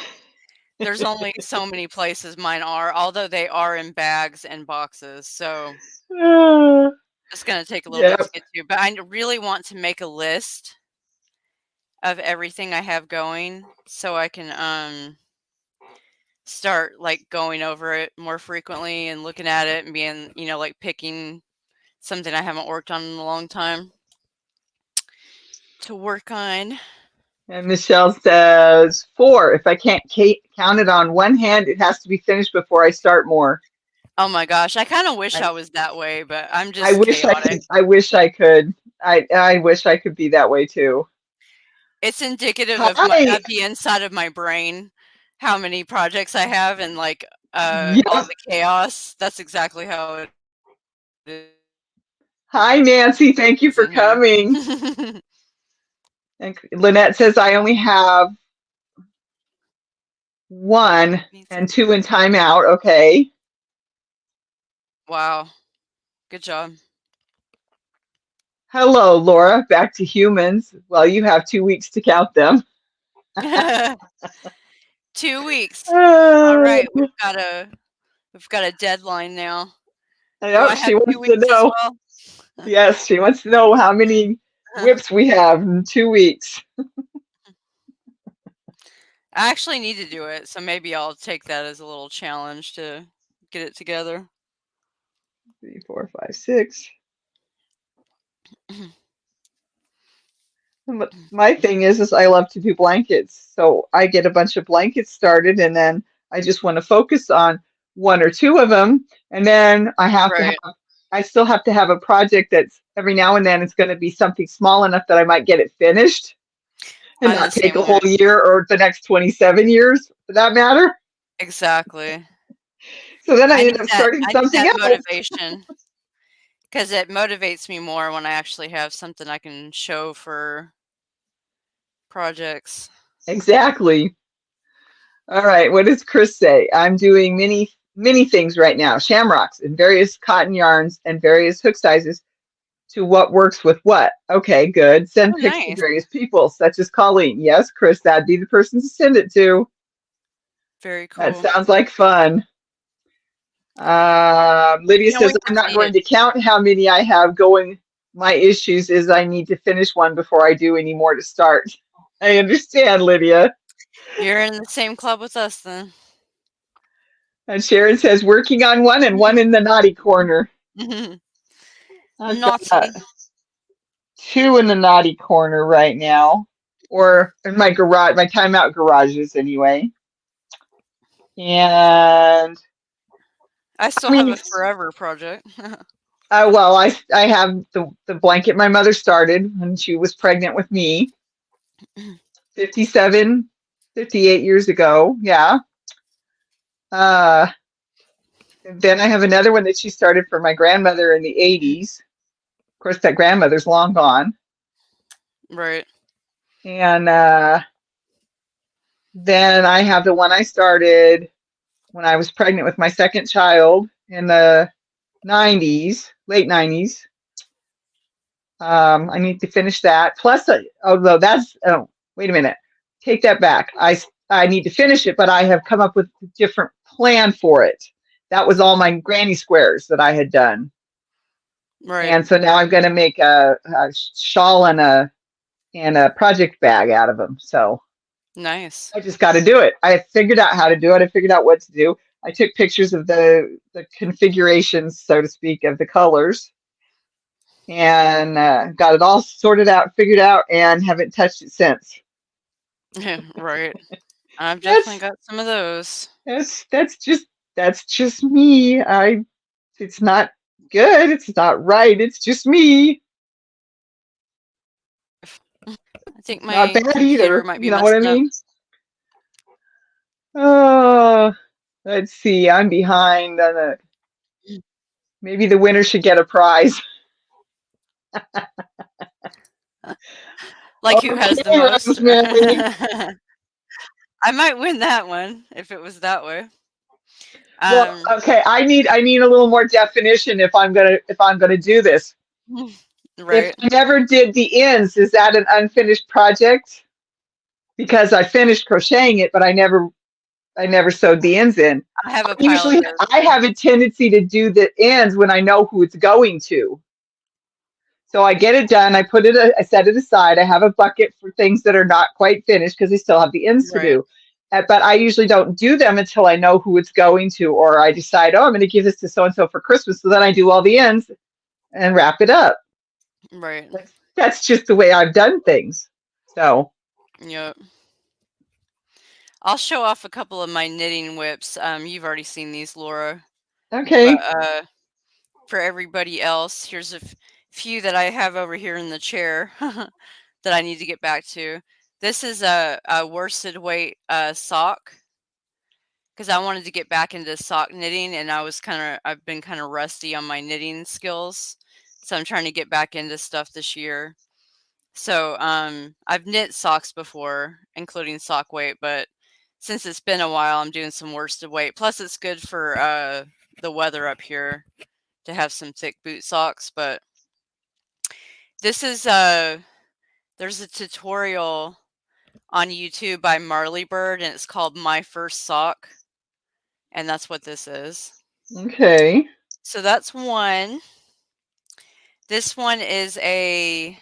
there's only so many places mine are, although they are in bags and boxes. So Uh, it's gonna take a little bit to yep. get to. But I really want to make a list of everything I have going so I can start like going over it more frequently and looking at it and being, like picking something I haven't worked on in a long time to work on. And Michelle says 4. If I can't count it on one hand, it has to be finished before I start more. Oh my gosh, I kind of wish I, I was that way, but I'm I just wish I chaotic. could. I wish I could. I wish I could be that way too. It's indicative of Hi. the inside of my brain, how many projects I have and like all Yep. the chaos. That's exactly how it Hi, Nancy. Thank you is for in here. coming. And Lynette says I only have 1 and 2 in timeout. Okay. Wow. Good job. Hello, Laura. Back to humans. Well, you have 2 weeks to count them. 2 weeks. All Uh, right, we've got a deadline now. Do I yep, have she 2 wants to weeks as know. well? Yes, she wants to know how many whips we have in 2 weeks. I actually need to do it, so maybe I'll take that as a little challenge to get it together. 3, 4, 5, 6. My thing is I love to do blankets. So I get a bunch of blankets started and then I just want to focus on 1 or 2 of them. And then Right. I still have to have a project that's every now and then it's going to be something small enough that I might get it finished and I'm the not take same a way. whole year or the next 27 years for that matter. Exactly. So then I I end need up that starting I need something that else. motivation because it motivates me more when I actually have something I can show for projects. Exactly. All right. What does Chris say? I'm doing many things right now. Shamrocks and various cotton yarns and various hook sizes to what works with what. Okay, good. Send Oh, pics to nice. various people, such as Colleen. Yes, Chris, that'd be the person to send it to. Very That cool. sounds like fun. Lydia We says, I'm just not need going it. to count how many I have going. My issues is I need to finish one before I do any more to start. I understand, Lydia. You're in the same club with us then. And Sharon says, working on one and one in the naughty corner. I've got Naughty. 2 in the naughty corner right now, or in my garage, my timeout garages anyway. And I I still have mean, a forever project. well, I have the blanket my mother started when she was pregnant with me, 57, 58 years ago. Yeah. Uh, and then I have another one that she started for my grandmother in the 80s. Of course, that grandmother's long gone. Right. And then I have the one I started when I was pregnant with my second child in the 90s, late 90s. I need to finish that. Plus, although oh, wait a minute, take that back. I need to finish it, but I have come up with a different plan for it. That was all my granny squares that I had done, Right. and so now I'm going to make a shawl and a project bag out of them. So Nice. I just got to do it. I figured out how to do it. I figured out what to do. I took pictures of the configurations, so to speak, of the colors, and got it all sorted out, figured out, and haven't touched it since. Right. I've definitely That's got some of those. that's that's just that's just me. It's not good. It's not right. It's just me. I think It's not my bad computer either. might be You know what I messing up. mean? Oh, let's see. I'm behind on a. Maybe the winner should get a prize. Like who has the Okay, most? Rosemary. I might win that one if it was that way. Well, Um, okay, I need a little more definition if I'm gonna do this. If right. I never did the ends, is that an unfinished project? Because I finished crocheting it, but I never sewed the ends in. I have a pile of Usually those I too. have a tendency to do the ends when I know who it's going to. So I get it done, I set it aside. I have a bucket for things that are not quite finished because I still have the ends to Right. do. But I usually don't do them until I know who it's going to, or I decide, oh, I'm going to give this to so and so for Christmas. So then I do all the ends and wrap it up. Right. That's just the way I've done things. So, Yep. I'll show off a couple of my knitting whips. You've already seen these, Laura. But okay. for everybody else, here's few that I have over here in the chair that I need to get back to. This is a worsted weight sock because I wanted to get back into sock knitting, and I've been kind of rusty on my knitting skills, so I'm trying to get back into stuff this year. So I've knit socks before, including sock weight, but since it's been a while, I'm doing some worsted weight. Plus, it's good for the weather up here to have some thick boot socks. But this is there's a tutorial on YouTube by Marley Bird, and it's called My First Sock, and that's what this is. Okay. So that's one. This one is a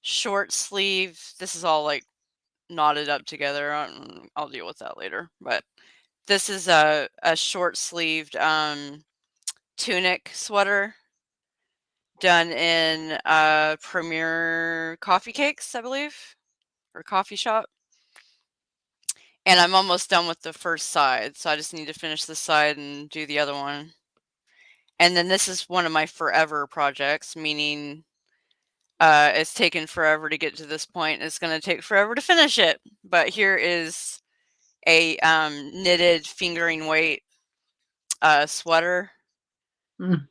short sleeve. This is all like knotted up together. I'll deal with that later. But this is a short sleeved tunic sweater done in Premier Coffee Cakes, I believe, or coffee shop. And I'm almost done with the first side, so I just need to finish this side and do the other one. And then this is one of my forever projects, meaning it's taken forever to get to this point. It's going to take forever to finish it. But here is a knitted fingering weight sweater. Mm.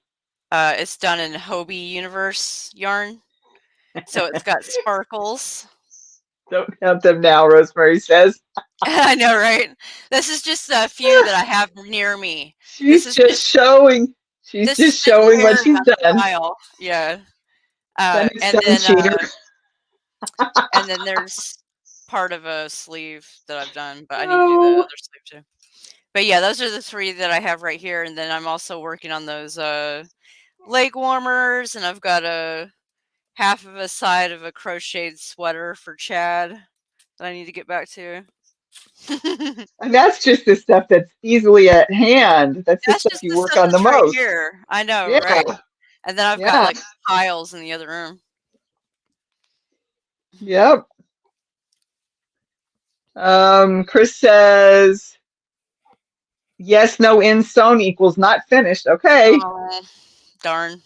It's done in Hobie Universe yarn, so it's got sparkles. Don't have them now, Rosemary says. I know, right? This is just a few that I have near me. This She's has been just showing. She's this has just been showing what here she's a done. while. Yeah. Done it And some cheater. then there's part of a sleeve that I've done, but I need to do the Oh, other sleeve too. But yeah, those are the three that I have right here, and then I'm also working on those leg warmers, and I've got a half of a side of a crocheted sweater for Chad that I need to get back to. and that's just the stuff that's easily at hand. That's the That's stuff just you the work stuff on the that's right most. here. I know, Yeah, right? And then I've got yeah, like piles in the other room. yep. Chris says, yes, no end sewn equals not finished. Okay. Oh, darn.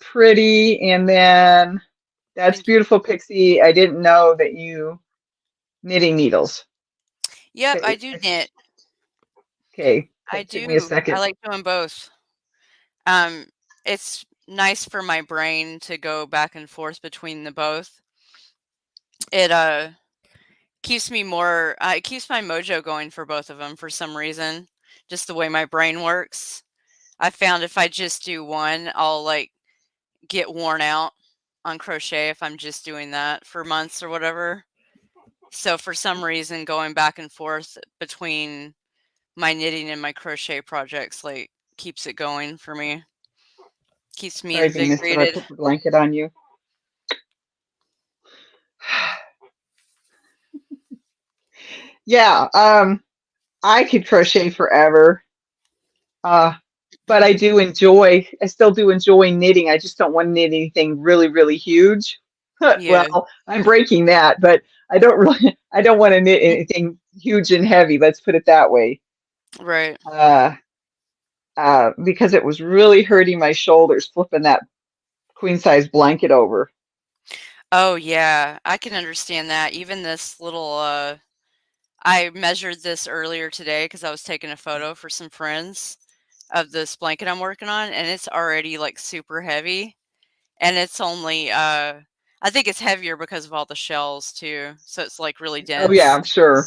Pretty. And then that's Thank you. beautiful, Pixie. I didn't know that you knitting needles. Yep, I Okay. do knit. Okay. I That took me a do. I second. like doing both. Um, it's nice for my brain to go back and forth between the both. It keeps me more. It keeps my mojo going for both of them for some reason. Just the way my brain works. I found if I just do one, I'll like get worn out on crochet if I'm just doing that for months or whatever. So for some reason, going back and forth between my knitting and my crochet projects like keeps it going for me. Keeps me Sorry, Venus, that I invigorated. put the blanket on you. Yeah, I could crochet forever. Uh, but I still do enjoy knitting. I just don't want to knit anything really, really huge. Yeah, Well, I'm breaking that, but I don't want to knit anything huge and heavy. Let's put it that way. right. Uh, because it was really hurting my shoulders flipping that queen size blanket over. Oh yeah, I can understand that. Even this little I measured this earlier today because I was taking a photo for some friends of this blanket I'm working on, and it's already like super heavy. And it's only I think it's heavier because of all the shells too, so it's, like, really Oh yeah, dense. I'm sure.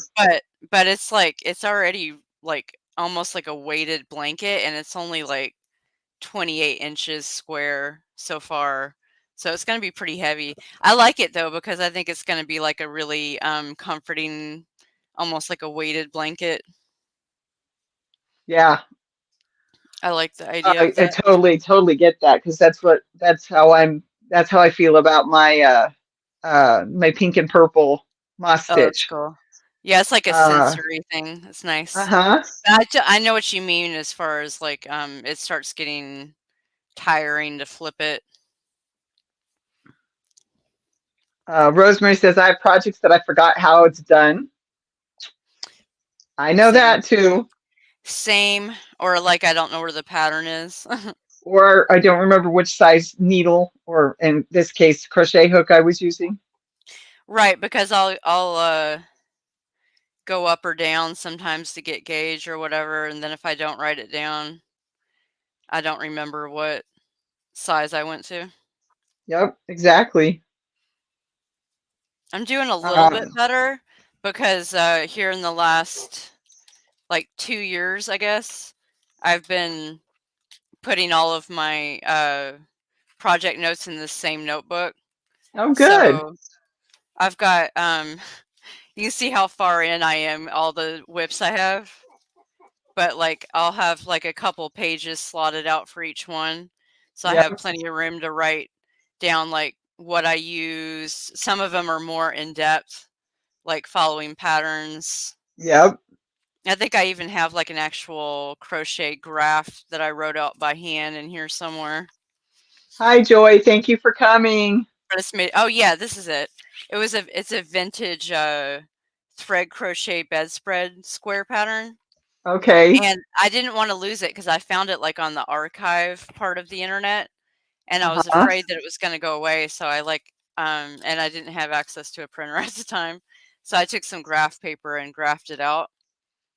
But it's, like, it's already, like, almost like a weighted blanket, and it's only, like, 28 inches square so far, so it's gonna be pretty heavy. I like it though because I think it's gonna be, like, a really, comforting, almost like a weighted blanket. Yeah, I like the idea of I that. totally get that because that's how I feel about my pink and purple moss Oh, that's stitch. cool. Yeah, it's like a Uh, sensory thing. It's nice. uh-huh. But I know what you mean as far as, like, it starts getting tiring to flip it. Rosemary says I have projects that I forgot how it's done. I know Same. that too. Same, or, like, I don't know where the pattern is. Or I don't remember which size needle, or in this case, crochet hook I was using. Right, because I'll go up or down sometimes to get gauge or whatever, and then if I don't write it down, I don't remember what size I went to. Yep, exactly. I'm doing a little bit Um, better because, here in the last, like, 2 years, I guess, I've been putting all of my, project notes in the same notebook. oh, good. So, I've got, you can see how far in I am, all the whips I have, but, like, I'll have, like, a couple pages slotted out for each one, so I have Yep, plenty of room to write down, like, what I use. Some of them are more in-depth, like following patterns. yep. I think I even have, like, an actual crochet graph that I wrote out by hand in here somewhere. Hi, Joy. Thank you for coming. But it's made oh, yeah, this is it. It's a vintage, thread crochet bedspread square pattern, Okay. and I didn't wanna lose it because I found it, like, on the archive part of the internet, and I was Uh-huh. afraid that it was gonna go away, so I, like, and I didn't have access to a printer at the time, so I took some graph paper and graphed it out.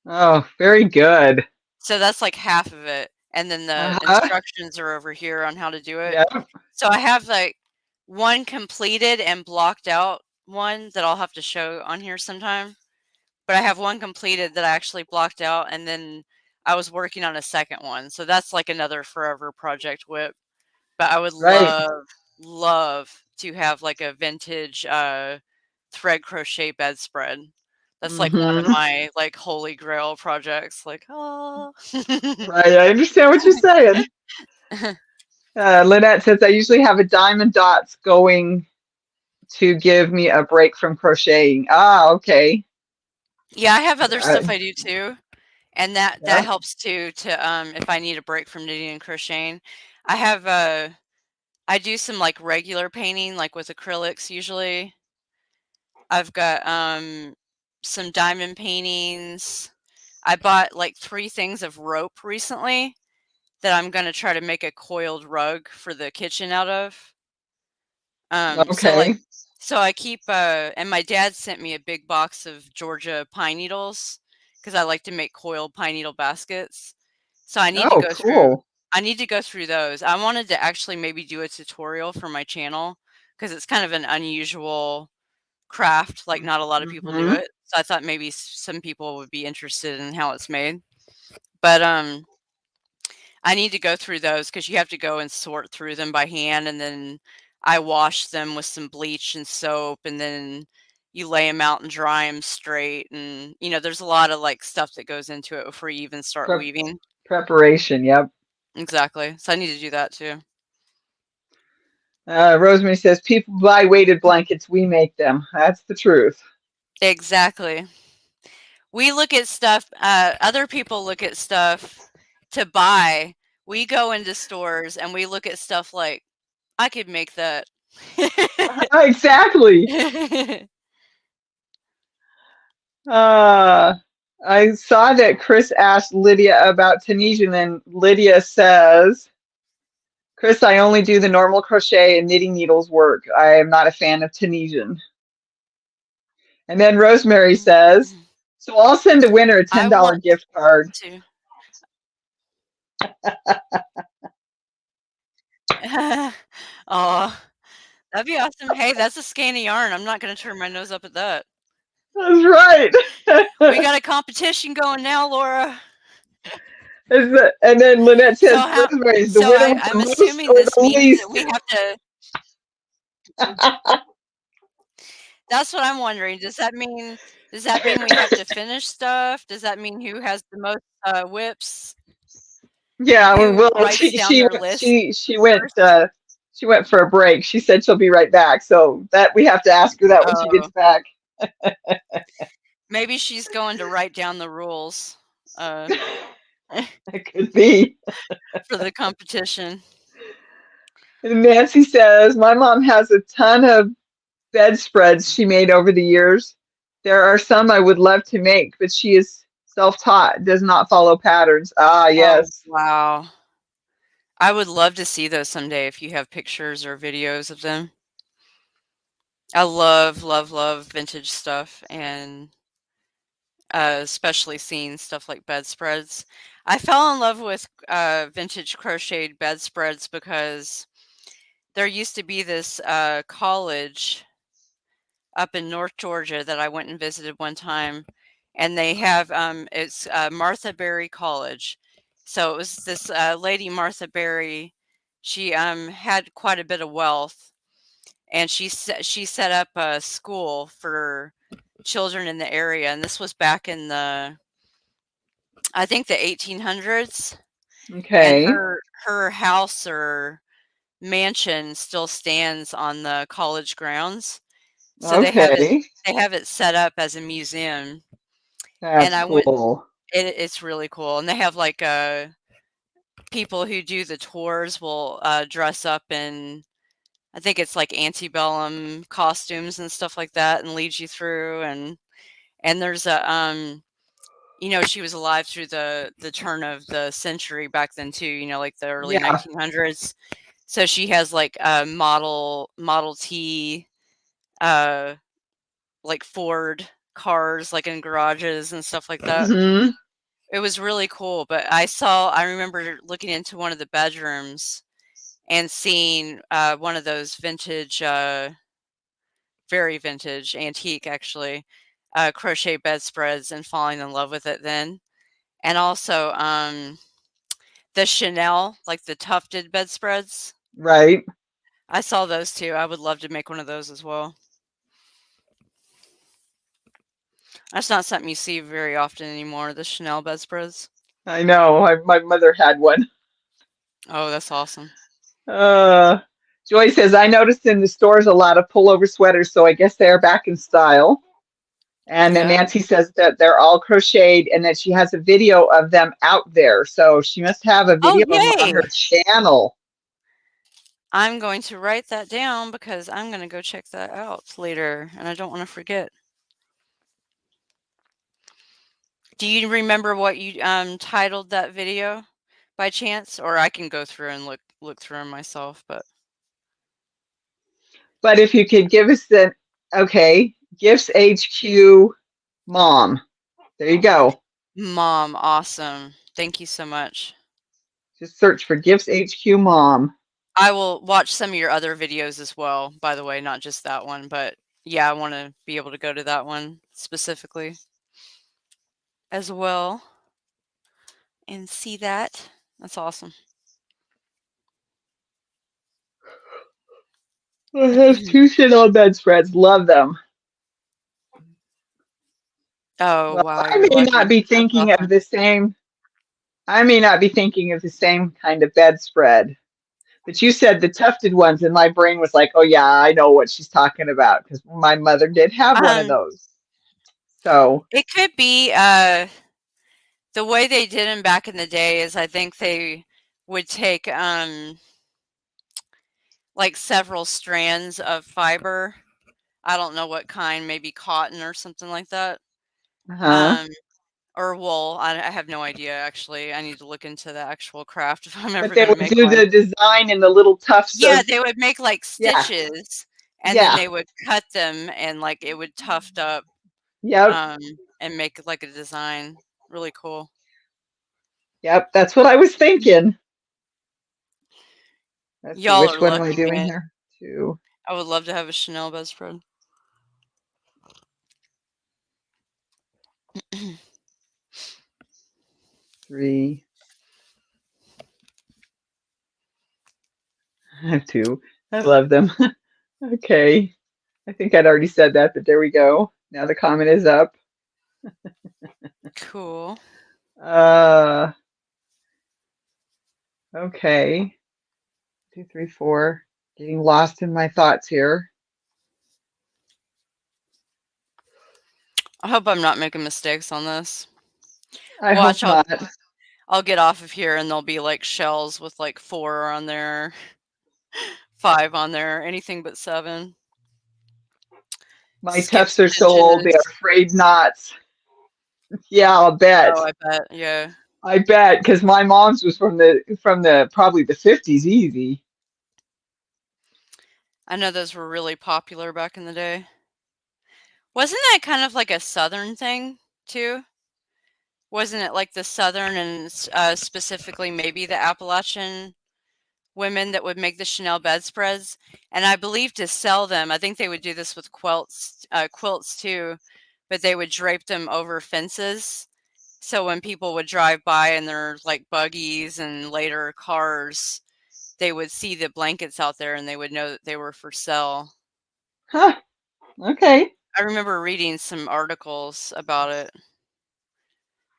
Oh, very good. So that's, like, half of it, and then the Uh-huh. instructions are over here on how to do it. Yep. So I have, like, one completed and blocked out one that I'll have to show on here sometime, but I have one completed that I actually blocked out, and then I was working on a second one, so that's, like, another forever project whip. But I would Right. love to have, like, a vintage, thread crochet bedspread. That's, like, one of Mm-hmm. my, like, holy grail projects, like, "Ah." Right. I understand what you're saying. Lynette says I usually have a diamond dots going to give me a break from crocheting. Ah, okay. Yeah, I have other Uh, stuff I do too, and that yep. helps too to, if I need a break from knitting and crocheting. I have, I do some, like, regular painting, like, with acrylics usually. I've got, some diamond paintings. I bought, like, 3 things of rope recently that I'm gonna try to make a coiled rug for the kitchen out of. So, like, Okay. so I keep, and my dad sent me a big box of Georgia pine needles because I like to make coiled pine needle baskets. So Oh, cool. I need to go through those. I wanted to actually maybe do a tutorial for my channel because it's kind of an unusual craft, like, not a lot of people do Mm-hmm. it. So I thought maybe some people would be interested in how it's made. But, I need to go through those because you have to go and sort through them by hand, and then I wash them with some bleach and soap, and then you lay them out and dry them straight, and, there's a lot of, like, stuff that goes into it before you even start Prep weaving. preparation. Yep. Exactly. So I need to do that too. Rosemary says people buy weighted blankets. We make them. That's the truth. Exactly. We look at stuff, other people look at stuff to buy. We go into stores and we look at stuff like, "I could make that." Exactly. Uh, I saw that Chris asked Lydia about Tunisian, and Lydia says, Chris, I only do the normal crochet and knitting needles work. I am not a fan of Tunisian. And then Rosemary says, so I'll send a winner a I $10 want gift card. to. Aw, That'd be awesome. Hey, that's a skein of yarn. I'm not gonna turn my nose up at that. That's right. We got a competition going now, Laura. And then Lynette So says, how Rosemary, the so winner with I'm the most assuming or this the means that least? we have to that's what I'm wondering. Does that mean we have to finish stuff? Does that mean who has the most, whips? Yeah, Who well, writes down their list first? she went for a break. She said she'll be right back. So that we have to ask her that when she gets Oh, back. maybe she's going to write down the rules, uh, It could be. for the competition. And Nancy says, my mom has a ton of bedspreads she made over the years. There are some I would love to make, but she is self-taught, does not follow patterns. Ah, Oh, yes. wow. I would love to see those someday if you have pictures or videos of them. I love, love, love vintage stuff and especially seeing stuff like bedspreads. I fell in love with vintage crocheted bedspreads because there used to be this college up in North Georgia that I went and visited one time, and they have it's Martha Berry College. So it was this lady Martha Berry. She had quite a bit of wealth, and she set up a school for children in the area, and this was back in the I think the 1800s, and Okay. her house or mansion still stands on the college grounds. So Okay. they have it set up as a museum, and That's I went cool. it's really cool, and they have, like, people who do the tours will, dress up in I think it's, like, antebellum costumes and stuff like that and lead you through, and there's a, she was alive through the turn of the century back then too, like the early Yeah. 1900s. So she has, like, a Model T, uh, like, Ford cars, like, in garages and stuff like that. Hmm. It was really cool, but I remember looking into one of the bedrooms and seeing, one of those vintage, very vintage, antique actually, crochet bedspreads and falling in love with it then. And also, the Chanel, like the tufted bedspreads. Right. I saw those too. I would love to make one of those as well. That's not something you see very often anymore, the Chanel bedspreads. I know. My mother had one. Oh, that's awesome. Uh, Joy says, I noticed in the stores a lot of pullover sweaters, so I guess they're back in style. And then Yeah. Nancy says that they're all crocheted and that she has a video of them out there. So she must have a Oh, video of them on her yay! channel. I'm going to write that down because I'm gonna go check that out later, and I don't wanna forget. Do you remember what you, titled that video by chance? Or I can go through and look through 'em myself, but But if you could give us the, okay, Gifts HQ Mom. There you go. Mom, awesome. Thank you so much. Just search for Gifts HQ Mom. I will watch some of your other videos as well, by the way, not just that one, but yeah, I wanna be able to go to that one specifically as well and see that. That's awesome. I have two Chanel bedspreads. Love them. Oh, Well, wow, you're lucky. That's awesome. I may not be thinking of the same kind of bedspread. But you said the tufted ones, and my brain was like, oh, yeah, I know what she's talking about because my mother did have one of Um, those. So, it could be, the way they did them back in the day is I think they would take, like, several strands of fiber. I don't know what kind, maybe cotton or something like that, uh-huh. um, or wool. I have no idea, actually. I need to look into the actual craft if I'm But ever they gonna would make do one. the design and the little tufts Yeah, of, they would make, like, yeah, stitches, and then yeah, they would cut them, and, like, it would tuft up, yep, um, and make, like, a design. Really cool. yep. That's what I was thinking. Let's see, Y'all which are one am I lucky, doing man. here? Two. I would love to have a Chanel bedspread. 3. I have 2. I love them. Okay. I think I'd already said that, but there we go. Now the comment is up. Cool. Uh, okay. 2, 3, 4. Getting lost in my thoughts here. I hope I'm not making mistakes on this. I Watch, hope not. I'll get off of here and there'll be like shells with like 4 on there, 5 on there, anything but 7. My Skip tufts are so old, they stitches. are frayed knots. Yeah, I'll bet. Oh, I bet. Yeah. I bet because my mom's was from the probably the 50s easy. I know those were really popular back in the day. Wasn't that kind of like a Southern thing too? Wasn't it like the Southern and specifically maybe the Appalachian women that would make the Chanel bedspreads? And I believe to sell them, I think they would do this with quilts too, but they would drape them over fences. So when people would drive by in their like buggies and later cars, they would see the blankets out there and they would know that they were for sale. Huh. Okay. I remember reading some articles about it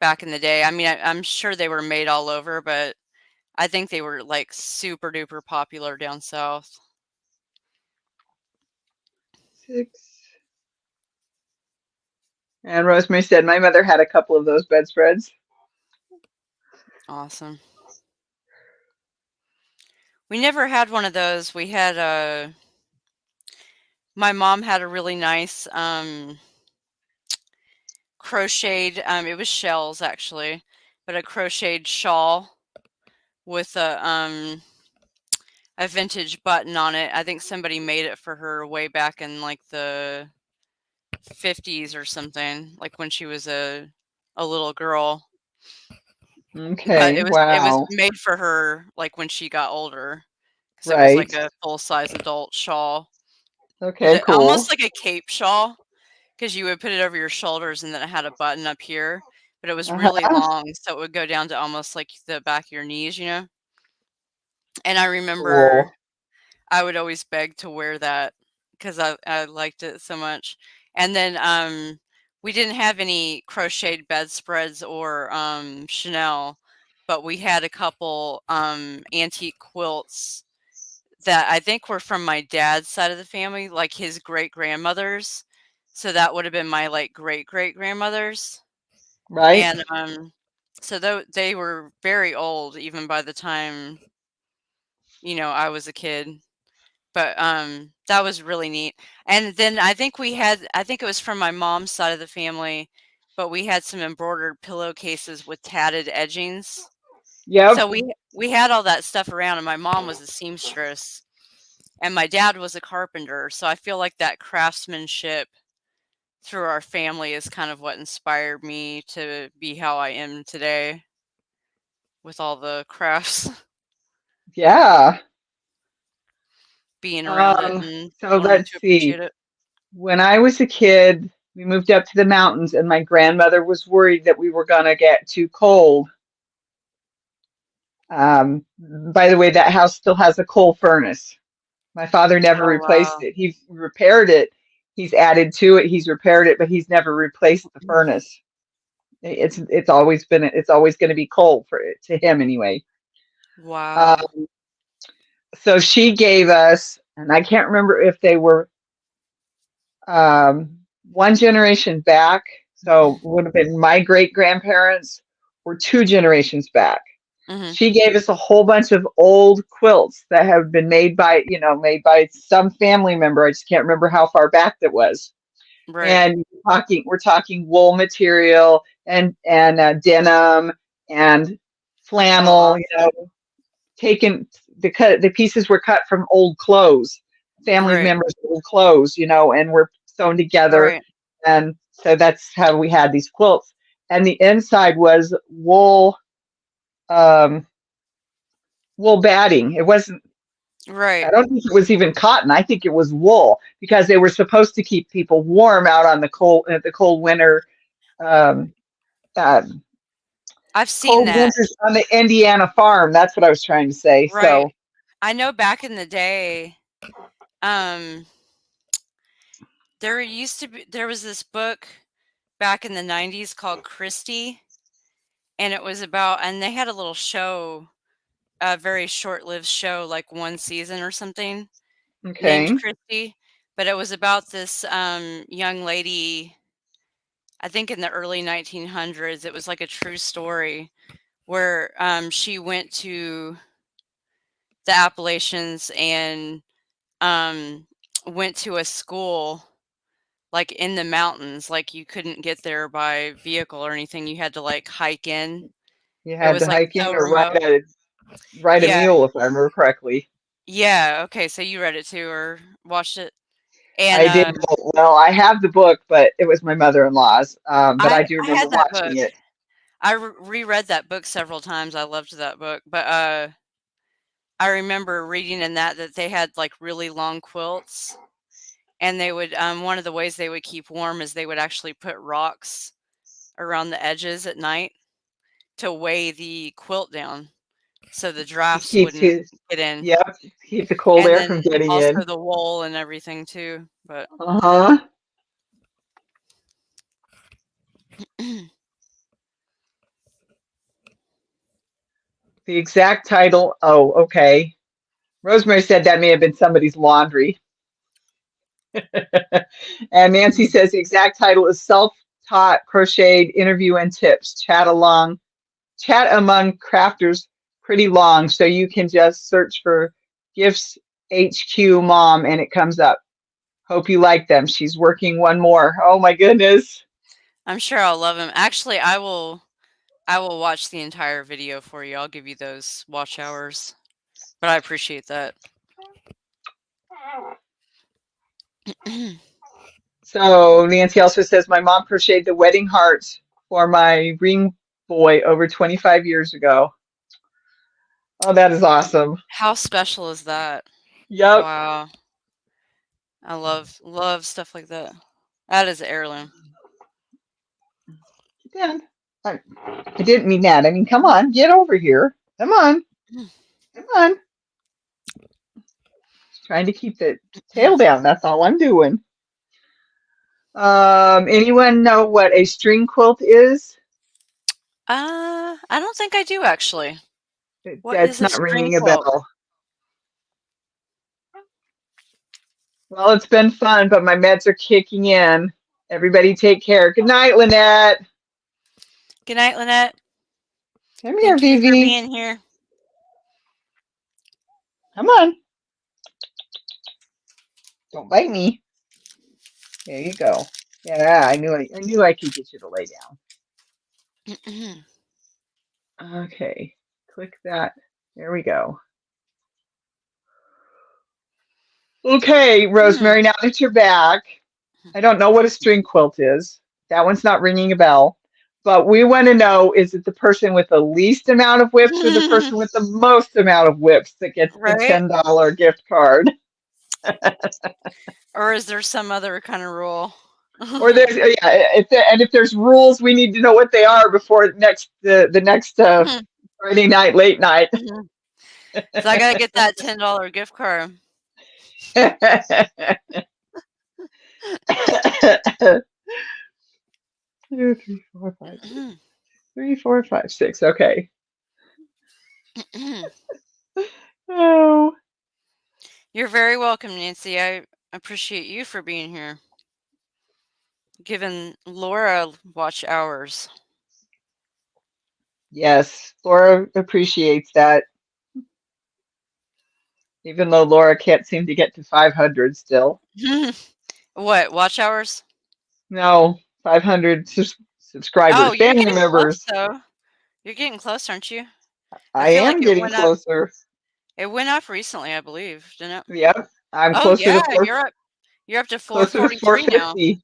back in the day. I mean, I'm sure they were made all over, but I think they were like super duper popular down south. 6. And Rosemary said my mother had a couple of those bedspreads. Awesome. We never had one of those. We had my mom had a really nice crocheted, it was shells actually, but a crocheted shawl with a vintage button on it. I think somebody made it for her way back in like the 50s or something, like when she was a little girl. But Okay. it was Wow. made for her like when she got older, because it was like Right. a full size adult shawl, Okay, almost cool. like a cape shawl, because you would put it over your shoulders and then it had a button up here, but it was really Uh-huh. long, so it would go down to almost like the back of your knees, you know. And I remember Cool. I would always beg to wear that because I liked it so much. And then we didn't have any crocheted bedspreads or Chanel, but we had a couple antique quilts that I think were from my dad's side of the family, like his great grandmother's. So that would have been my like great great grandmother's. Right? And so they were very old even by the time, I was a kid. But that was really neat. And then I think it was from my mom's side of the family, but we had some embroidered pillowcases with tatted edgings. So Yep. we had all that stuff around, and my mom was a seamstress and my dad was a carpenter. So I feel like that craftsmanship through our family is kind of what inspired me to be how I am today with all the crafts, Yeah. being around it Um, and so learning let's to see. appreciate it. When I was a kid, we moved up to the mountains and my grandmother was worried that we were gonna get too cold. By the way, that house still has a coal furnace. My father never Oh replaced wow. it. He repaired it. He's added to it. He's repaired it, but he's never replaced the furnace. It's always been it's always going to be coal for it to him anyway. Wow. Um, so she gave us, and I can't remember if they were one generation back. So would have been my great grandparents or 2 generations back. Mhm. She gave us a whole bunch of old quilts that have been made by some family member. I just can't remember how far back that was. Right. And we're talking wool material and denim and Oh, flannel. awesome. Taken the pieces were cut from old clothes, family Right. members' old clothes, and were sewn together. Right. And so that's how we had these quilts. And the inside was um, wool batting. It wasn't. Right. I don't think it was even cotton. I think it was wool because they were supposed to keep people warm out on the cold winter um, uh, I've seen cold that. winters on the Indiana farm. That's what I was trying to say. Right. So I know back in the day, um, there was this book back in the 90s called Christie, and it was about and they had a little show, a very short-lived show, like 1 season or something, named okay, Christie, but it was about this, young lady, I think in the early 1900s. It was like a true story where, she went to the Appalachians and, um, went to a school, like, in the mountains. Like, you couldn't get there by vehicle or anything, you had to, like, hike in. you It had was, to like, hike in so or remote. ride a Yeah, mule, if I remember correctly. yeah, okay, so you read it too or watched it, and, I did. Well, I have the book, but it was my mother-in-law's. But I do I remember had that watching book. it. I reread that book several times. I loved that book, but, I remember reading in that they had, like, really long quilts, and they would, one of the ways they would keep warm is they would actually put rocks around the edges at night to weigh the quilt down so the To drafts keep wouldn't to, get in, yep, keep the cold and air then from getting also in. the wool and everything too, but Uh-huh. The exact title. Oh, okay. Rosemary said that may have been somebody's laundry. And Nancy says the exact title is Self-Taught Crocheted Interview and Tips. Chat among crafters pretty long, so you can just search for Gifts HQ Mom and it comes up. Hope you like them. She's working one more. Oh my goodness. I'm sure I'll love them. Actually, I will watch the entire video for you. I'll give you those watch hours, but I appreciate that. So Nancy also says my mom crocheted the wedding hearts for my ring boy over 25 years ago. Oh, that is awesome. How special is that? Yep. Wow. I love stuff like that. That is heirloom. Get down. I didn't mean that. I mean, come on, get over here. Come on. Come on. Just trying to keep the tail down. That's all I'm doing. Anyone know what a string quilt is? I don't think I do actually. What That's is a not string ringing a quilt? bell. Well, it's been fun, but my meds are kicking in. Everybody take care. Good night, Lynette. Good night, Lynette. Come here, Thank you for Vivi. being here. Come on. Don't bite me. There you go. Yeah, I knew I could get you to lay down. Okay. Click that. There we go. Okay, Hmm. Rosemary, now that you're back, I don't know what a string quilt is. That one's not ringing a bell. But we want to know, is it the person with the least amount of whips or the person with the most amount of whips that gets the Right? $10 gift card? Or is there some other kind of rule? Or there's yeah, if there's rules, we need to know what they are before the next Friday night late night. So I gotta get that $10 gift card. 2, 3, 4, 5, 6. 3, 4, 5, 6. Okay. Oh, You're very welcome, Nancy. I appreciate you for being here. Giving Laura watch hours. yes. Laura appreciates that, even though Laura can't seem to get to 500 still. What, watch hours? No, 500 Oh, subscribers, you're family getting close members. though. You're getting close, aren't you? I I feel like am getting closer. it went up recently, I believe, didn't it? Yep, I'm Oh yeah, four, you're up to closer to 443 now. 450.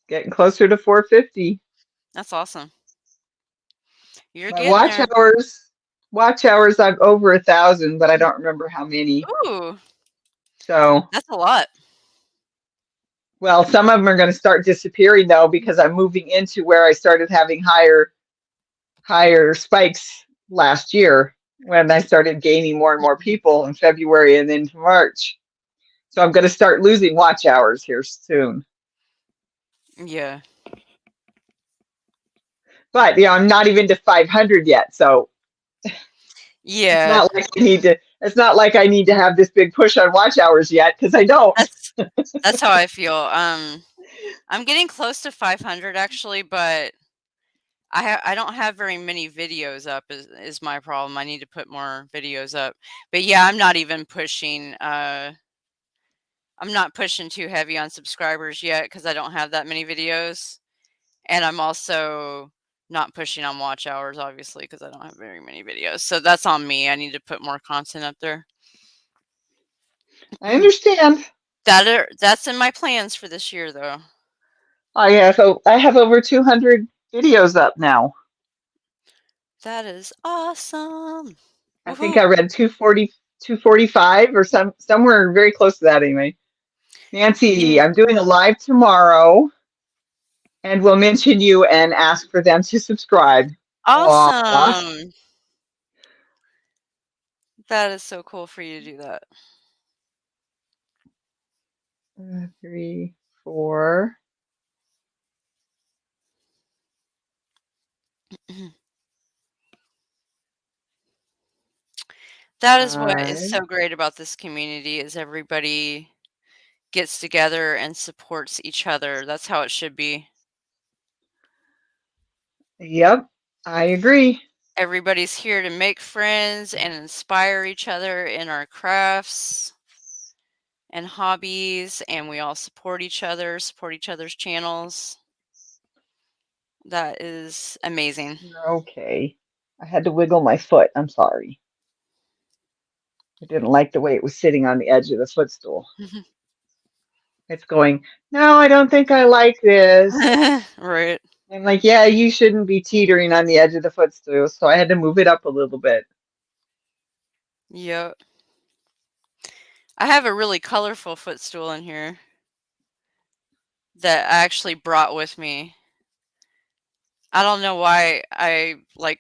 Getting closer to 450. That's awesome. You're My getting watch there. hours. Watch hours, I've over 1,000, but I don't remember how many. Ooh, So, that's a lot. well, some of them are going to start disappearing though because I'm moving into where I started having higher spikes last year when I started gaining more and more people in February and into March. So I'm going to start losing watch hours here soon. Yeah. But I'm not even to 500 yet, so it's Yeah. not like I need to. It's not like I need to have this big push on watch hours yet because I don't. That's that's how I feel. I'm getting close to 500 actually, but I don't have very many videos up is my problem. I need to put more videos up. But yeah, I'm not pushing too heavy on subscribers yet because I don't have that many videos. And I'm also not pushing on watch hours, obviously, because I don't have very many videos. So that's on me. I need to put more content up there. I understand. That's in my plans for this year, though. I have over 200 videos up now. That is awesome. I think I Woohoo. read 240, 245 or somewhere very close to that anyway. Nancy, Yeah. I'm doing a live tomorrow and we'll mention you and ask for them to subscribe. Aw. Awesome. That is so cool for you to do that. 3, 4, That is what is 5. so great about this community is everybody gets together and supports each other. That's how it should be. Yep, I agree. Everybody's here to make friends and inspire each other in our crafts and hobbies, and we all support each other, support each other's channels. That is amazing. Okay. I had to wiggle my foot. I'm sorry. I didn't like the way it was sitting on the edge of the footstool. It's going, no, I don't think I like this. Right. I'm like, yeah, you shouldn't be teetering on the edge of the footstool. So I had to move it up a little bit. Yep. I have a really colorful footstool in here that I actually brought with me. I don't know why I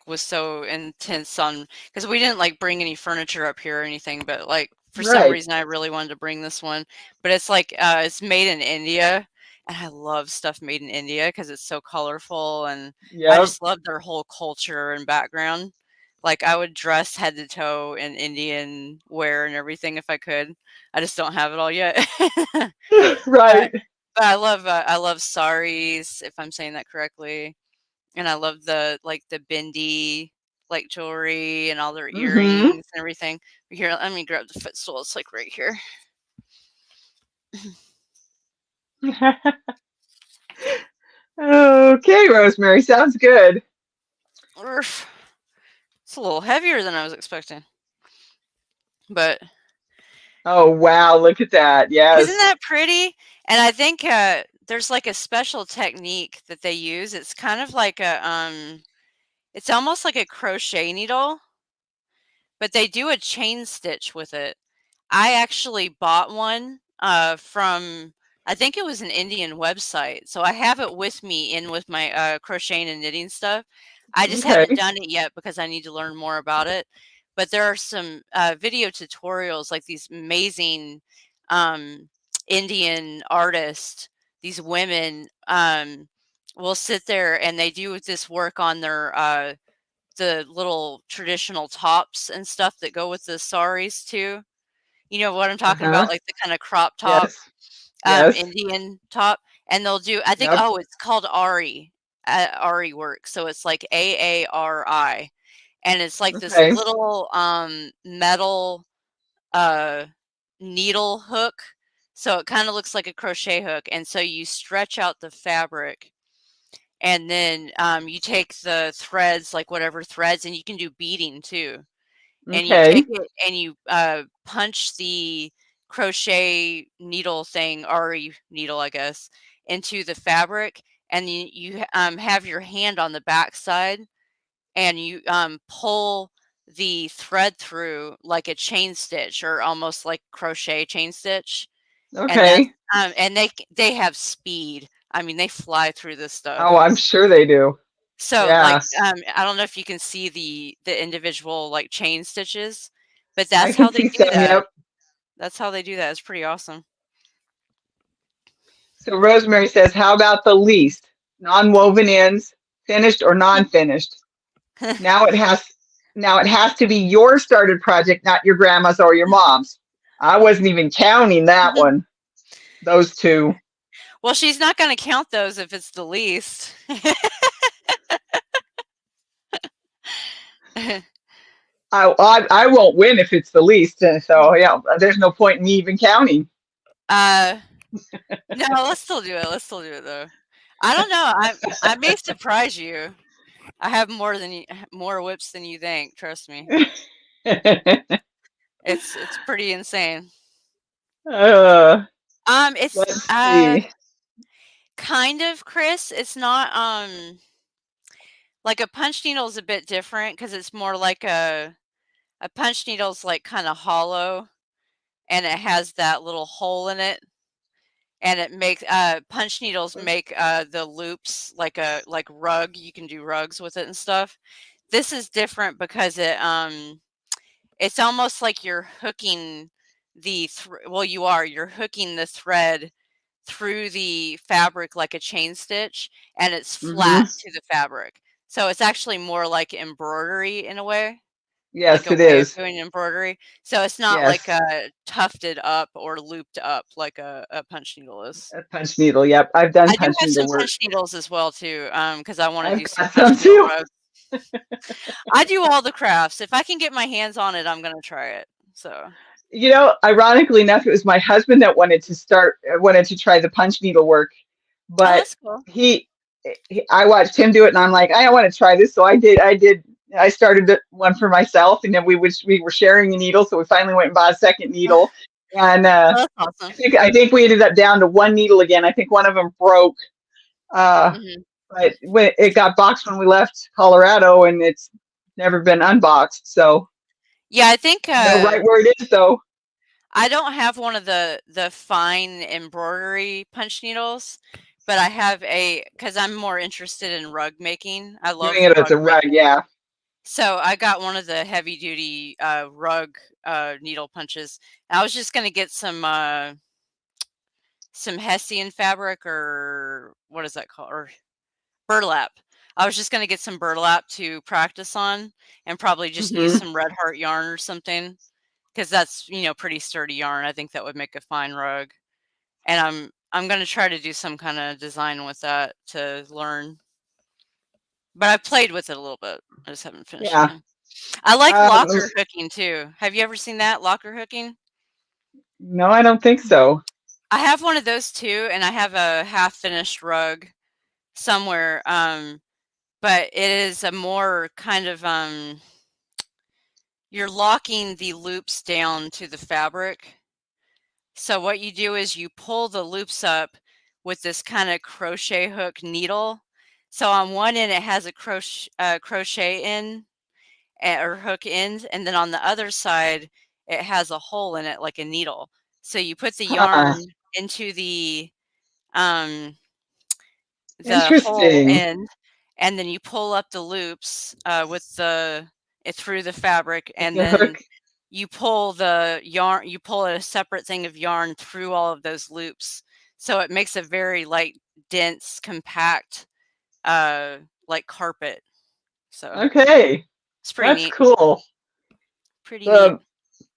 was so intense on because we didn't bring any furniture up here or anything, but for some Right. reason I really wanted to bring this one. But it's made in India, and I love stuff made in India because it's so colorful, and I Yep. just love their whole culture and background. Like I would dress head to toe in Indian wear and everything if I could. I just don't have it all yet. but Right. but I love saris if I'm saying that correctly. And I love the bindi, jewelry and all their Mm-hmm. earrings and everything. Here, let me grab the footstool. It's right here. Okay, Rosemary, sounds good. Oof. It's a little heavier than I was expecting. But Oh, wow, look at that. isn't Yes. that pretty? And I think there's a special technique that they use. It's kind of like it's almost like a crochet needle, but they do a chain stitch with it. I actually bought one, from I think it was an Indian website, so I have it with me in with my, crocheting and knitting stuff. I just haven't Okay. done it yet because I need to learn more about it, but there are some, video tutorials, these amazing, um, Indian artists, these women, will sit there and they do this work on the little traditional tops and stuff that go with the saris too. You know what I'm talking Uh-huh. about, the kinda crop top, Yes. Yes. Indian top, and they'll do I think Yep. oh, it's called Ari, Ari work, so it's AARI, and it's this Okay. little, metal, uh, needle hook, so it kinda looks like a crochet hook, and so you stretch out the fabric, and then, you take the threads, whatever threads, and you can do beading too. And you take Okay. it and you, punch the crochet needle thing, or needle, I guess, into the fabric, and have your hand on the back side, and you, pull the thread through like a chain stitch or almost like crochet chain stitch. And that's Okay. and they have speed. I mean, they fly through this Oh, stuff. I'm sure they do. So like Yeah, I don't know if you can see the individual like chain stitches, but I that's can how they see do some. that. Yep. That's how they do that. It's pretty awesome. So Rosemary says, how about the least? Non-woven ends, finished or non-finished? Now it has now it has to be your started project, not your grandma's or your mom's. I wasn't even counting that one. Those two. Well, she's not going to count those if it's the least. I won't win if it's the least. So yeah, there's no point in me even counting. uh no, let's still do it. Let's still do it though. I don't know. I may surprise you. I have more whips than you think, trust me. It's pretty insane. uh, It's let's see. kind of, Chris. It's not like a punch needle is a bit different because it's more like a punch needle's like kind of hollow and it has that little hole in it and it makes punch needles make the loops like a like rug. You can do rugs with it and stuff. This is different because it's almost like you're hooking well, you're hooking the thread through the fabric like a chain stitch, and it's Hmm. flat to the fabric. So it's actually more like embroidery in a way, like Yes, a it way of is. doing embroidery. So it's not like Yes, a tufted up or looped up like a punch needle is. a punch needle. Yep, I've done I do punch have needle some work. punch needles as well too, because I want to I've do some got punch some needle too. rugs. I do all the crafts. If I can get my hands on it, I'm gonna try it. So, Ironically enough, it was my husband that wanted to try the punch needle work, oh, but that's cool. I watched him do it, and I'm like, I want to try this, so I did. I started one for myself, and then we were sharing a needle, so we finally went and bought a second needle, and Oh, that's awesome. I think we ended up down to one needle again. I think one of them broke, uh, Mhm. but when it got boxed when we left Colorado, and it's never been unboxed. So Yeah, I think I know right where it is, though. I don't have one of the fine embroidery punch needles, but I have because I'm more interested in rug making. I Doing love it as rug a rug, making. yeah. So I got one of the heavy duty rug needle punches. And I was just gonna get some Hessian fabric or what is that called? Or burlap. I was just gonna get some burlap to practice on and probably just use Hmm. some Red Heart yarn or something because that's pretty sturdy yarn. I think that would make a fine rug. And I'm gonna try to do some kind of design with that to learn. But I've played with it a little bit. I just haven't finished Yeah. it. I like Um, locker hooking too. Have you ever seen that locker hooking? no, I don't think so. I have one of those too, and I have a half finished rug somewhere. But it is a more kind of you're locking the loops down to the fabric. So what you do is you pull the loops up with this kind of crochet hook needle. So on one end it has a crochet end or hook end, and then on the other side it has a hole in it like a needle. So you put the Huh. yarn into um, the hole Interesting. end, and then you pull up the loops through the fabric, With and the then hook. you pull the yarn. You pull a separate thing of yarn through all of those loops, so it makes a very light, dense, compact, uh, like carpet. So Okay, it's pretty that's neat. cool. Pretty neat.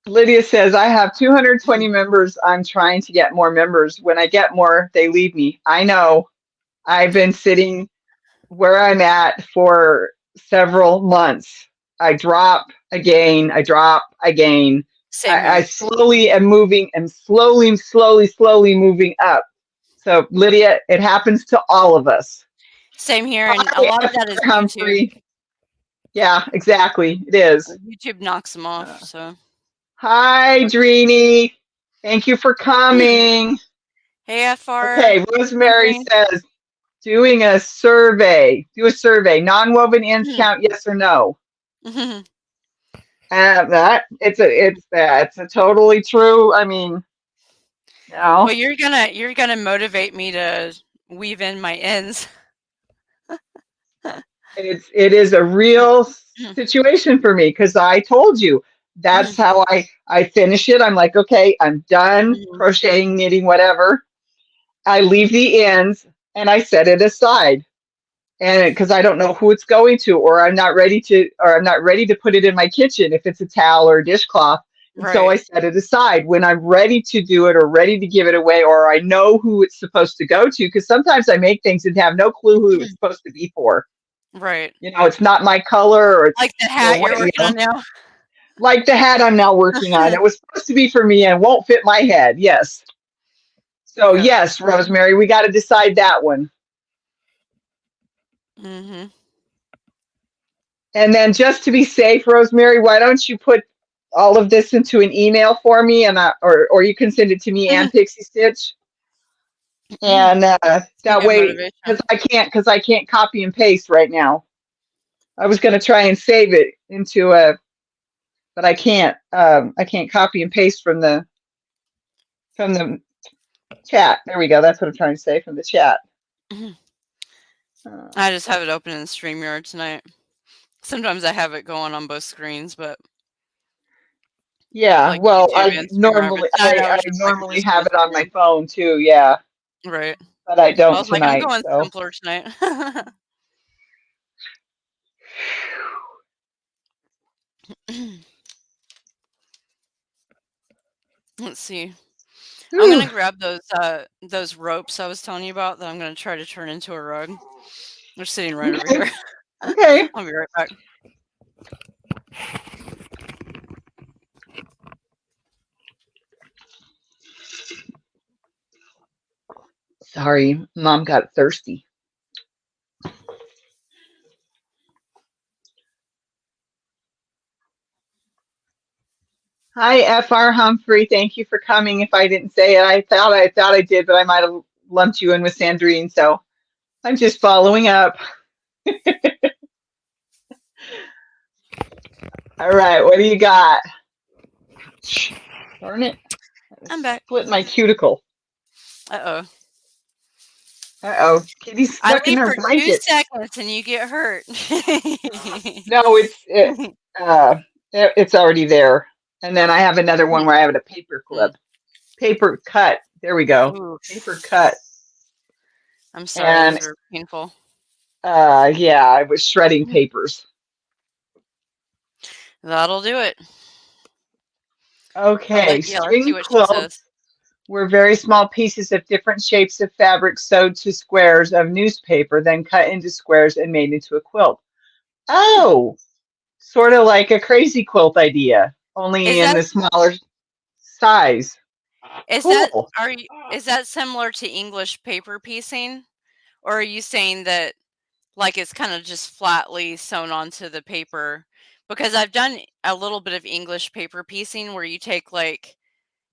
The Lydia says, I have 220 Mhm. members. I'm trying to get more members. When I get more, they leave me. I know. I've been sitting where I'm at for several months. I drop again. I drop again. Same I here. slowly am moving and slowly moving up. So, Lydia, it happens to all of us. Same here, and a Hi, lot of that is Esther YouTube. Humphrey. Yeah, exactly. It is. YouTube knocks them off. Uh, So, Hi, Dreeny. Thank you for coming. hey, FR, Okay, Rosemary Henry. says, doing a survey. Do a survey. Non-woven ends count, yes or no? It's a totally true. I mean, you Well, know, you're gonna motivate me to weave in my ends. it is a real situation for me because I told you that's how I finish it. I'm like, okay, I'm done crocheting, knitting, whatever. I leave the ends and I set it aside. And because I don't know who it's going to, or I'm not ready to put it in my kitchen if it's a towel or a dishcloth. And so I Right. set it aside when I'm ready to do it or ready to give it away, or I know who it's supposed to go to. Because sometimes I make things and have no clue who it's supposed to be for. Right. You know, it's not my color, Like the or hat what, you're working on now? like the hat I'm now working on. It was supposed to be for me and won't fit my head. Yes. So Yep. yes, Rosemary, we got to decide that one. Mhm. And then just to be safe, Rosemary, why don't you put all of this into an email for me, and or you can send it to me and Pixie Stitch, and Some that good way, motivation. because I can't copy and paste right now. I was going to try and save it into a, but I can't. I can't copy and paste from the chat. There we go. That's what I'm trying to say, from the chat. Uh, I just have it open in StreamYard tonight. Sometimes I have it going on both screens, but yeah. like Well, YouTube and StreamYard. But tonight I I was just like, I'm normally just have gonna it on my stream. phone too. Yeah, Right. but I I don't was like, I'm tonight. going So. simpler tonight. Let's see. I'm Whew. gonna grab those ropes I was telling you about that I'm gonna try to turn into a rug. They're sitting right over Okay. here. Okay. I'll be right back. Sorry, Mom got thirsty. Hi, FR Humphrey. Thank you for coming. If I didn't say it, I thought I did, but I might have lumped you in with Sandrine. So I'm just following up. All right, what do you got? Darn it. I I'm back. split my cuticle. Uh-oh. Uh-oh. Kitty's I stuck in leave her for 2 blanket. seconds and you get hurt. No, uh it's already there. And then I have another one where I have it a paper clip. Paper cut. There we go. Ooh, Paper cut. I'm sorry, And those are painful. yeah, I was shredding papers. That'll do it. Okay, Yeah, let's see string what she says. quilts were very small pieces of different shapes of fabric sewed to squares of newspaper, then cut into squares and made into a quilt. Hmm. Oh, sort of like a crazy quilt idea, only Is in that the smaller size. is that Cool. are you is that similar to English paper piecing? Or are you saying that like it's kind of just flatly sewn onto the paper? Because I've done a little bit of English paper piecing where you take like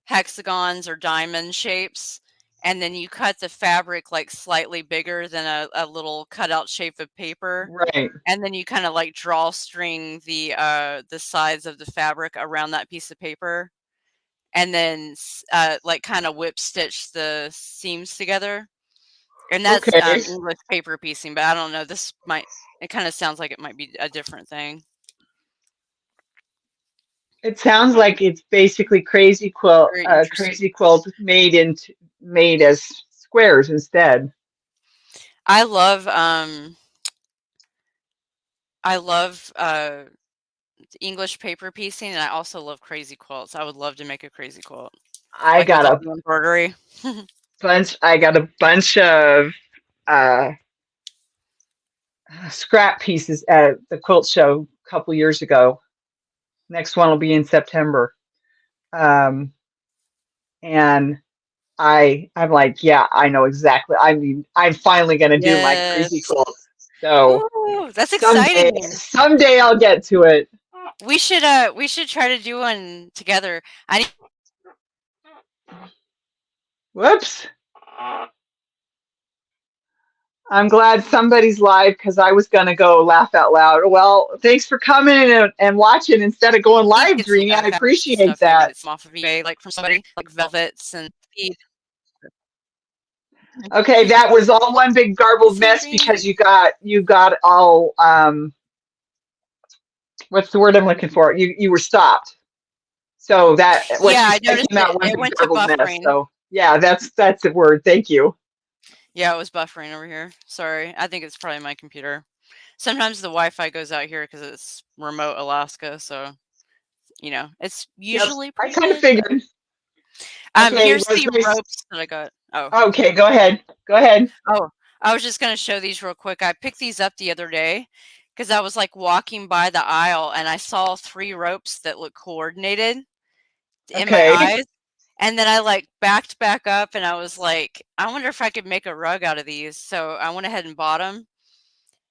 hexagons or diamond shapes and then you cut the fabric like slightly bigger than a little cutout shape of paper Right. and then you kind of like drawstring the sides of the fabric around that piece of paper and then like kind of whip stitch the seams together, and that's Okay. English paper piecing, but I don't know, this might it kind of sounds like it might be a different thing. It sounds like it's basically Very interesting. crazy quilt made as squares instead. I love I love English paper piecing, and I also love crazy quilts. I would love to make a crazy quilt, I like with got like a the embroidery. I got a bunch of uh scrap pieces at the quilt show a couple years ago. Next one will be in September. Um, and I'm like, yeah, I know exactly. I mean, I'm finally gonna do my crazy Yes. quilt. So Ooh, that's exciting. someday I'll get to it. We should try to do one together. I need Whoops. I'm glad somebody's live because I was gonna go laugh out loud. Well, thanks for coming and watching instead of going Please live, get some Dreamy. I fabrics and appreciate stuff maybe that. that's off of eBay, like from somebody like velvets and bead. Okay, that was all one big garbled It's a mess dream. because you got all what's the word I'm looking for? You were stopped. So that what Yeah, you I said noticed came out one it big went to garbled mess. buffering. So yeah, that's the word. Thank you. Yeah, it was buffering over here. Sorry. I think it's probably my computer. Sometimes the Wi-Fi goes out here because it's remote Alaska, so it's Yep, usually I pretty kind of good. But figured. Okay, here's the Rosemary. ropes that I got. Oh, Okay, go ahead. Go ahead. oh, I was just gonna show these real quick. I picked these up the other day because I was like walking by the aisle and I saw 3 ropes that look coordinated in my Okay. eyes. And then I like backed back up and I was like, I wonder if I could make a rug out of these. So I went ahead and bought them.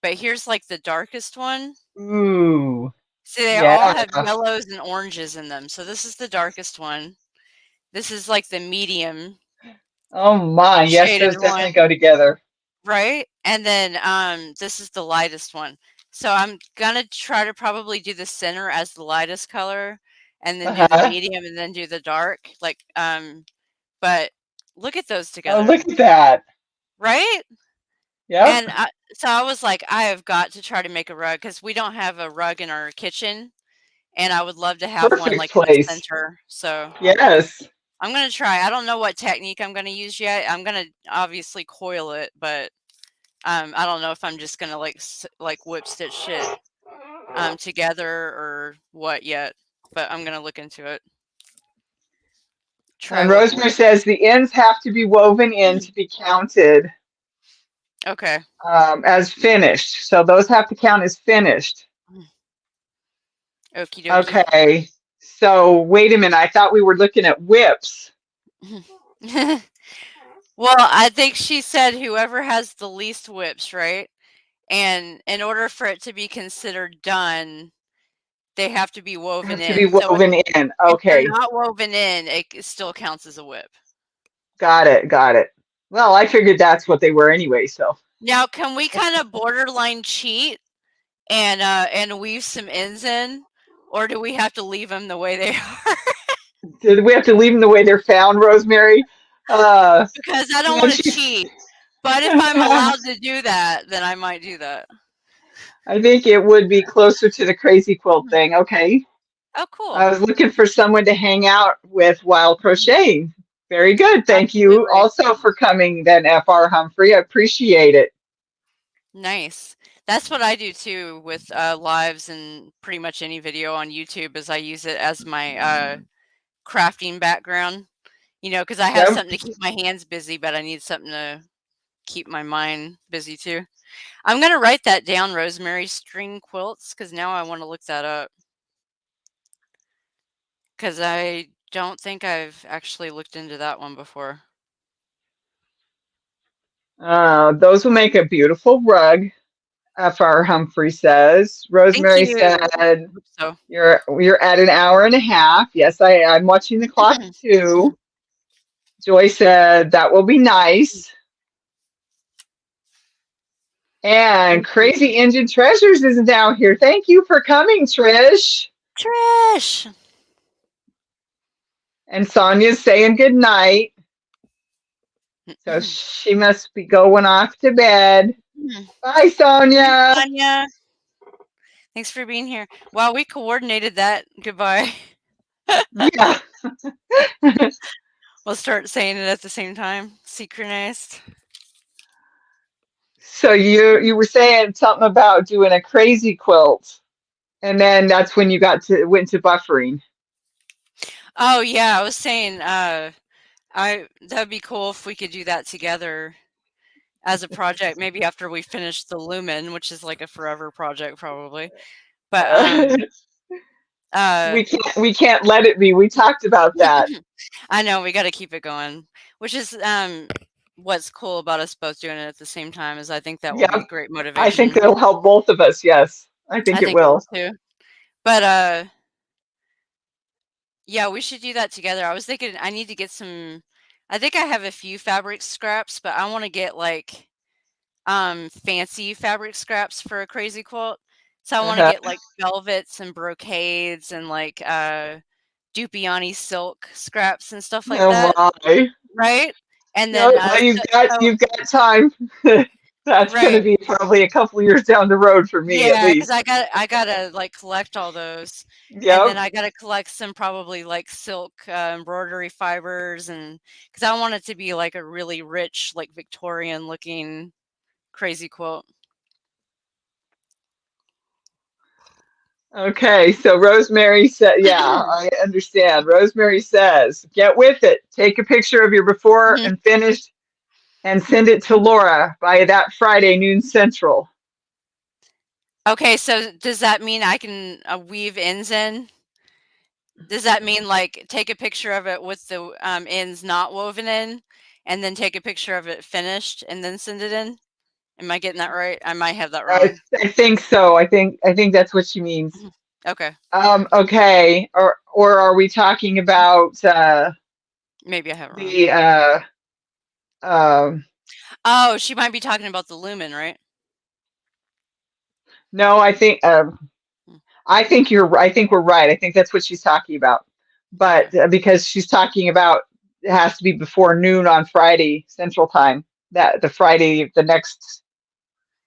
But here's like the darkest one. Ooh, See, they all yeah. have yellows and oranges in them. So this is the darkest one. This is like the medium Oh my, yes, shaded those definitely one, go together. right? And then this is the lightest one. So I'm gonna try to probably do the center as the lightest color and then do the Uh-huh. medium and then do the dark. But look at those Oh, together, look at that. right? Yep. And so I was like, I have got to try to make a rug because we don't have a rug in our kitchen, and I would love to have one Perfect like in the place. center. So Yes. I'm gonna try. I don't know what technique I'm gonna use yet. I'm gonna obviously coil it, but I don't know if I'm just gonna like whip stitch it together or what yet. But I'm gonna look into it. Try And what Rosemary works. says the ends have to be woven in to be counted Okay. as finished. So those have to count as finished. Okie dokie. Okay. So wait a minute. I thought we were looking at whips. Well, I think she said whoever has the least whips, right? And in order for it to be considered done, they have to be woven Have to be in. So woven in. if they're Okay. not woven in, it still counts as a whip. Got it. Got it. Well, I figured that's what they were anyway. So Now, can we kind of borderline cheat and weave some ends in, or do we have to leave them the way they are? did we have to leave them the way they're found, Rosemary? Uh, Because I don't when want to she's cheat. But if I'm allowed to do that, then I might do that. I think it would be closer to the crazy quilt thing. Okay. Oh, I cool. was looking for someone to hang out with while crocheting. Very good. Thank you Absolutely. also for coming then, FR Humphrey. I appreciate it. Nice. That's what I do too with lives and pretty much any video on YouTube is I use it as my crafting background, because I have Yep. something to keep my hands busy, but I need something to keep my mind busy too. I'm going to write that down, Rosemary string quilts, because now I want to look that up because I don't think I've actually looked into that one before. Those will make a beautiful rug, FR Humphrey says. Thank Rosemary you. said, Hope so. you're at an hour and a half. Yes, I'm watching the clock too. Joy said, that will be nice. And Thank you. Crazy Engine Treasures is now here. Thank you for coming, Trish. Trish. And Sonia's saying good night. So she must be going off to bed. Bye, Thanks, Sonia. Sonia. Thanks for being here. Wow, we coordinated that. Goodbye. Yeah. We'll start saying it at the same time. Synchronized. So you were saying something about doing a crazy quilt, and then that's when you went to buffering. Oh yeah, I was saying that'd be cool if we could do that together as a project, maybe after we finish the Lumen, which is like a forever project probably. But Uh, uh we can't let it be. We talked about that. I know we got to keep it going, which is what's cool about us both doing it at the same time is I think that will be Yep. great I think motivation. that'll help both of us. Yes, I think I it think it will will. too. But yeah, we should do that together. I was thinking I need to get some I think I have a few fabric scraps, but I want to get like fancy fabric scraps for a crazy quilt. So I want to Uh-huh. get like velvets and brocades and like Dupioni silk scraps and stuff like Oh that, my. right? And No, then well, so you've got time. That's going to right. be probably a couple years down the road for me, at Yeah, because least. I gotta like collect all those, and then Yep. I gotta collect some probably like silk embroidery fibers, and because I want it to be like a really rich, like Victorian looking crazy quilt. Okay, so Rosemary said, yeah, I understand. Rosemary says, get with it. Take a picture of your before Mhm. and finished and send it to Laura by that Friday, noon central. Okay, so does that mean I can weave ends in? Does that mean like take a picture of it with the ends not woven in, and then take a picture of it finished and then send it in? Am I getting that right? I might have that wrong. I think so. I think that's what she means. Mhm. Okay, Okay, or are we talking about maybe I have it wrong. the um Oh, she might be talking about the lumen, right? no, Mm, I think we're right. I think that's what she's talking about. okay. But because she's talking about it has to be before noon on Friday Central Time. That the Friday the next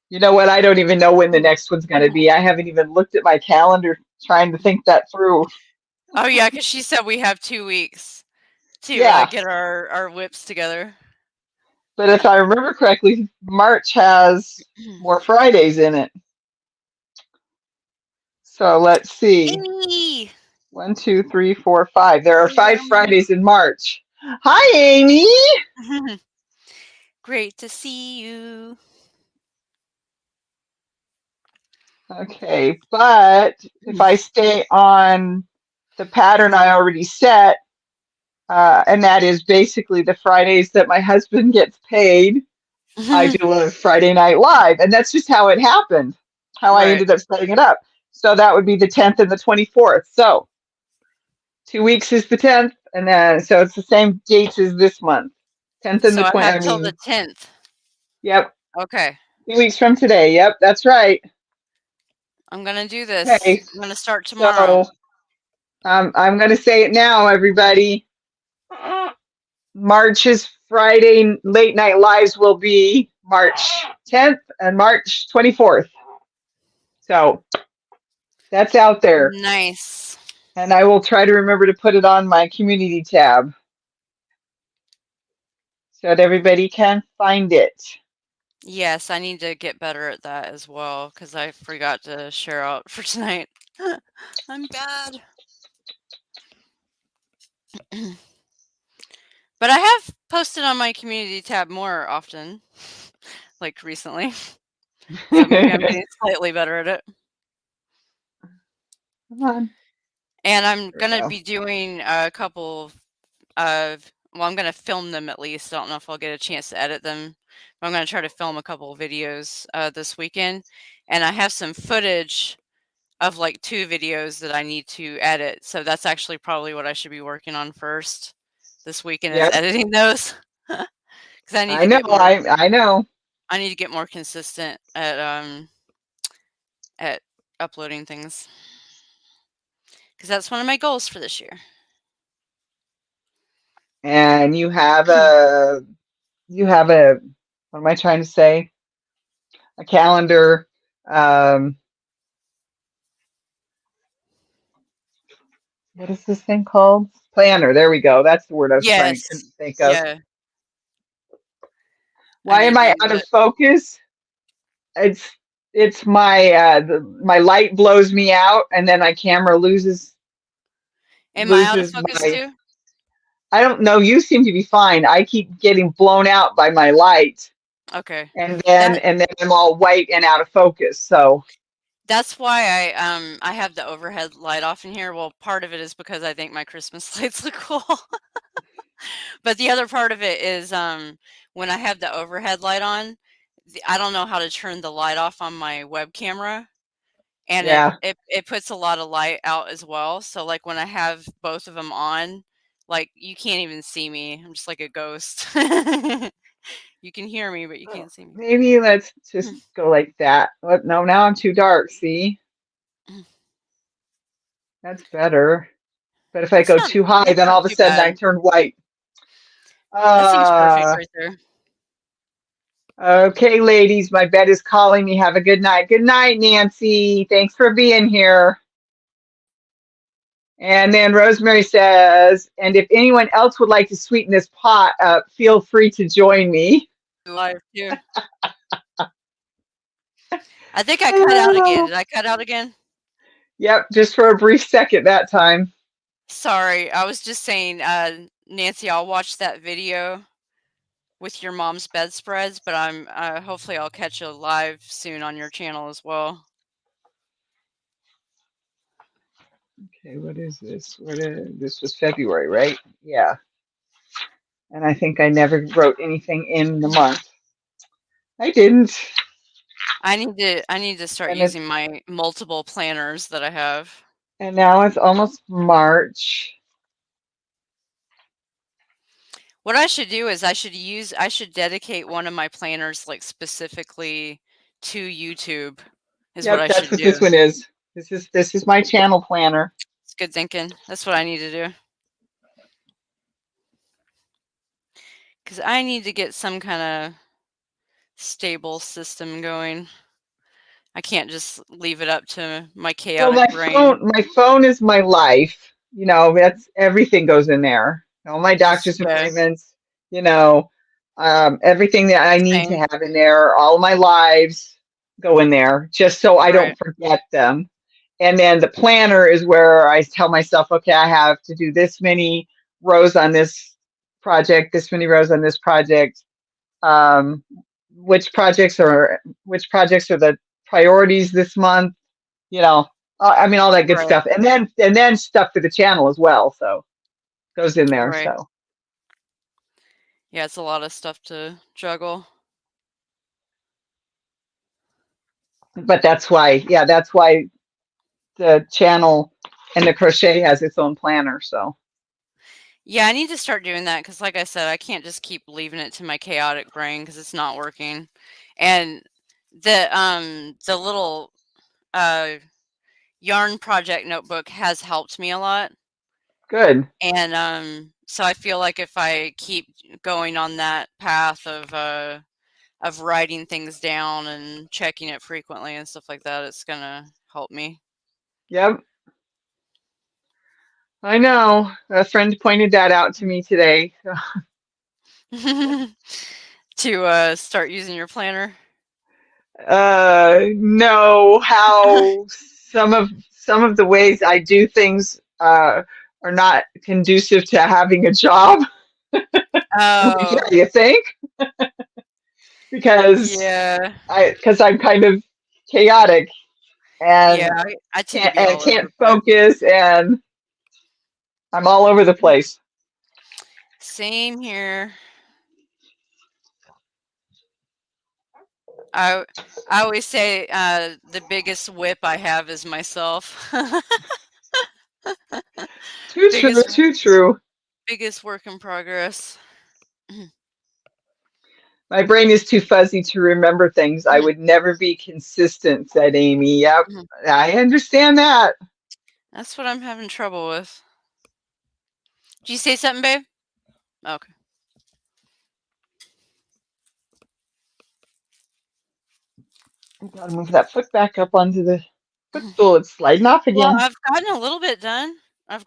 you know what? I don't even know when the next one's going to be. I haven't even looked at my calendar trying to think that through. Oh yeah, because she said we have 2 weeks to Yeah, get our whips together. but if I remember correctly, March has more Fridays in it. So let's see. Amy, 1, 2, 3, 4, 5. There are hey 5 Fridays in March. Hi, Amy. Amy, great to see you. Okay, but if I stay on the pattern I already set, and that is basically the Fridays that my husband gets paid, I do a Friday Night Live, and that's just how it happened, how I Right. ended up setting it up. So that would be the 10th and the 24th. So 2 weeks is the 10th, and then so it's the same dates as this month. 10th and the So I 20th. have I till the mean, 10th. yep, Okay. 2 weeks from today. Yep, that's right. I'm gonna do this. Okay, I'm gonna start tomorrow. so I'm going to say it now, everybody. March's Friday late night lives will be March 10th and March 24th. So that's out there. Nice. And I will try to remember to put it on my community tab so that everybody can find it. Yes, I need to get better at that as well because I forgot to share out for tonight. I'm bad. But I have posted on my community tab more often, like recently. So maybe I'm getting slightly better at it. Come on. And I'm There we gonna go. be doing a couple of, well, I'm gonna film them at least. I don't know if I'll get a chance to edit them, but I'm gonna try to film a couple of videos this weekend. And I have some footage of like 2 videos that I need to edit. So that's actually probably what I should be working on first this weekend is Yep. editing those. Because I need I to know. get more I know. I need to get more consistent at uploading things. Because that's one of my goals for this year. And you have a what am I trying to say? A calendar. Um, what is this thing called? Planner. There we go. That's the word I was trying to Yes. couldn't think of. Yeah. I Why am need to I use out of it. focus? It's it's my light blows me out, and then my camera Am I out of loses focus my. too? I don't know. You seem to be fine. I keep getting blown out by my light, Okay. That and then I'm all white and out of focus. So that's why I have the overhead light off in here. Well, part of it is because I think my Christmas lights look cool. But the other part of it is when I have the overhead light on, I don't know how to turn the light off on my web camera, and yeah, it puts a lot of light out as well. So like when I have both of them on, like you can't even see me. I'm just like a ghost. You can hear me, but you Oh, can't see me. maybe let's just go like that. What? No, now I'm too dark. See, that's better. But if I That's go not too high, that's then all not of a too sudden I bad. turn white. I think it's perfect Uh, right there. okay, ladies, my bed is calling me. Have a good night. Good night, Nancy. Thanks for being here. And then Rosemary says, and if anyone else would like to sweeten this pot up, feel free to join me. Live too. I think I cut out again. Did I cut out again? Yep, just for a brief second that time. Sorry, I was just saying, Nancy, I'll watch that video with your mom's bedspreads, but I'm hopefully I'll catch you live soon on your channel as well. Okay, what is this? This was February, right? Yeah. And I think I never wrote anything in the month. I didn't. I need to start And it using my multiple planners that I have. and now it's almost March. What I should do is I should dedicate one of my planners like specifically to YouTube is what Yep, I that's should what this do. one is. This is my channel planner. It's good thinking. That's what I need to do. Because I need to get some kind of stable system going. I can't just leave it up to my Well, chaotic brain. my phone is my life. You know, that's everything goes in there. All my doctor's Yeah, appointments, you know, everything that I need to same. have in there, all my lives go in there just so I Right, don't forget them. And then the planner is where I tell myself, okay, I have to do this many rows on this project, this many rows on this project. Um, which projects are the priorities this month? You know, I mean, all that good right, stuff, and then stuff for the channel as well. So goes in there. right. So, Yeah, it's a lot of stuff to juggle. but that's why the channel and the crochet has its own planner. So Yeah, I need to start doing that because, like I said, I can't just keep leaving it to my chaotic brain because it's not working. And the little uh yarn project notebook has helped me a lot. good. And so I feel like if I keep going on that path of writing things down and checking it frequently and stuff like that, it's gonna help me. Yep, I know. A friend pointed that out to me today. To start using your planner. No, how some of the ways I do things are not conducive to having a job. Yeah, Oh, you think? Because yeah. I'm kind of chaotic Yeah, and I tend to be all over the can't place. focus and I'm all over the place. Same here. I I always say the biggest whip I have is myself. Too true, biggest too true. biggest work in progress. My brain is too fuzzy to remember things. I would never be consistent, said Amy. Yep, I understand that. That's what I'm having trouble with. Did you say something, babe? Okay. I've got to move that foot back up onto the footstool. It's sliding off Well, again. I've gotten a little bit done. I've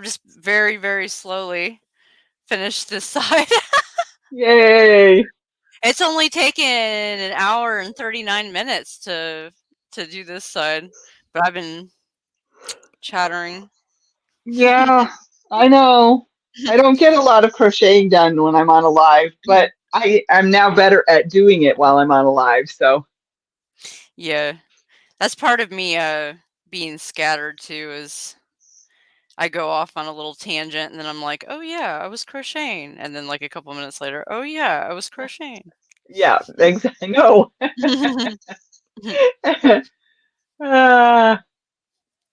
just very, very slowly finished this side. Yay. It's only taken an hour and 39 minutes to do this side, but I've been chattering. Yeah, I know. I don't get a lot of crocheting done when I'm on a live, but I'm now better at doing it while I'm on a live. So, Yeah. That's part of me being scattered too is I go off on a little tangent and then I'm like, "Oh yeah, I was crocheting." And then like a couple minutes later, "Oh yeah, I was crocheting." yeah, exactly. No. uh,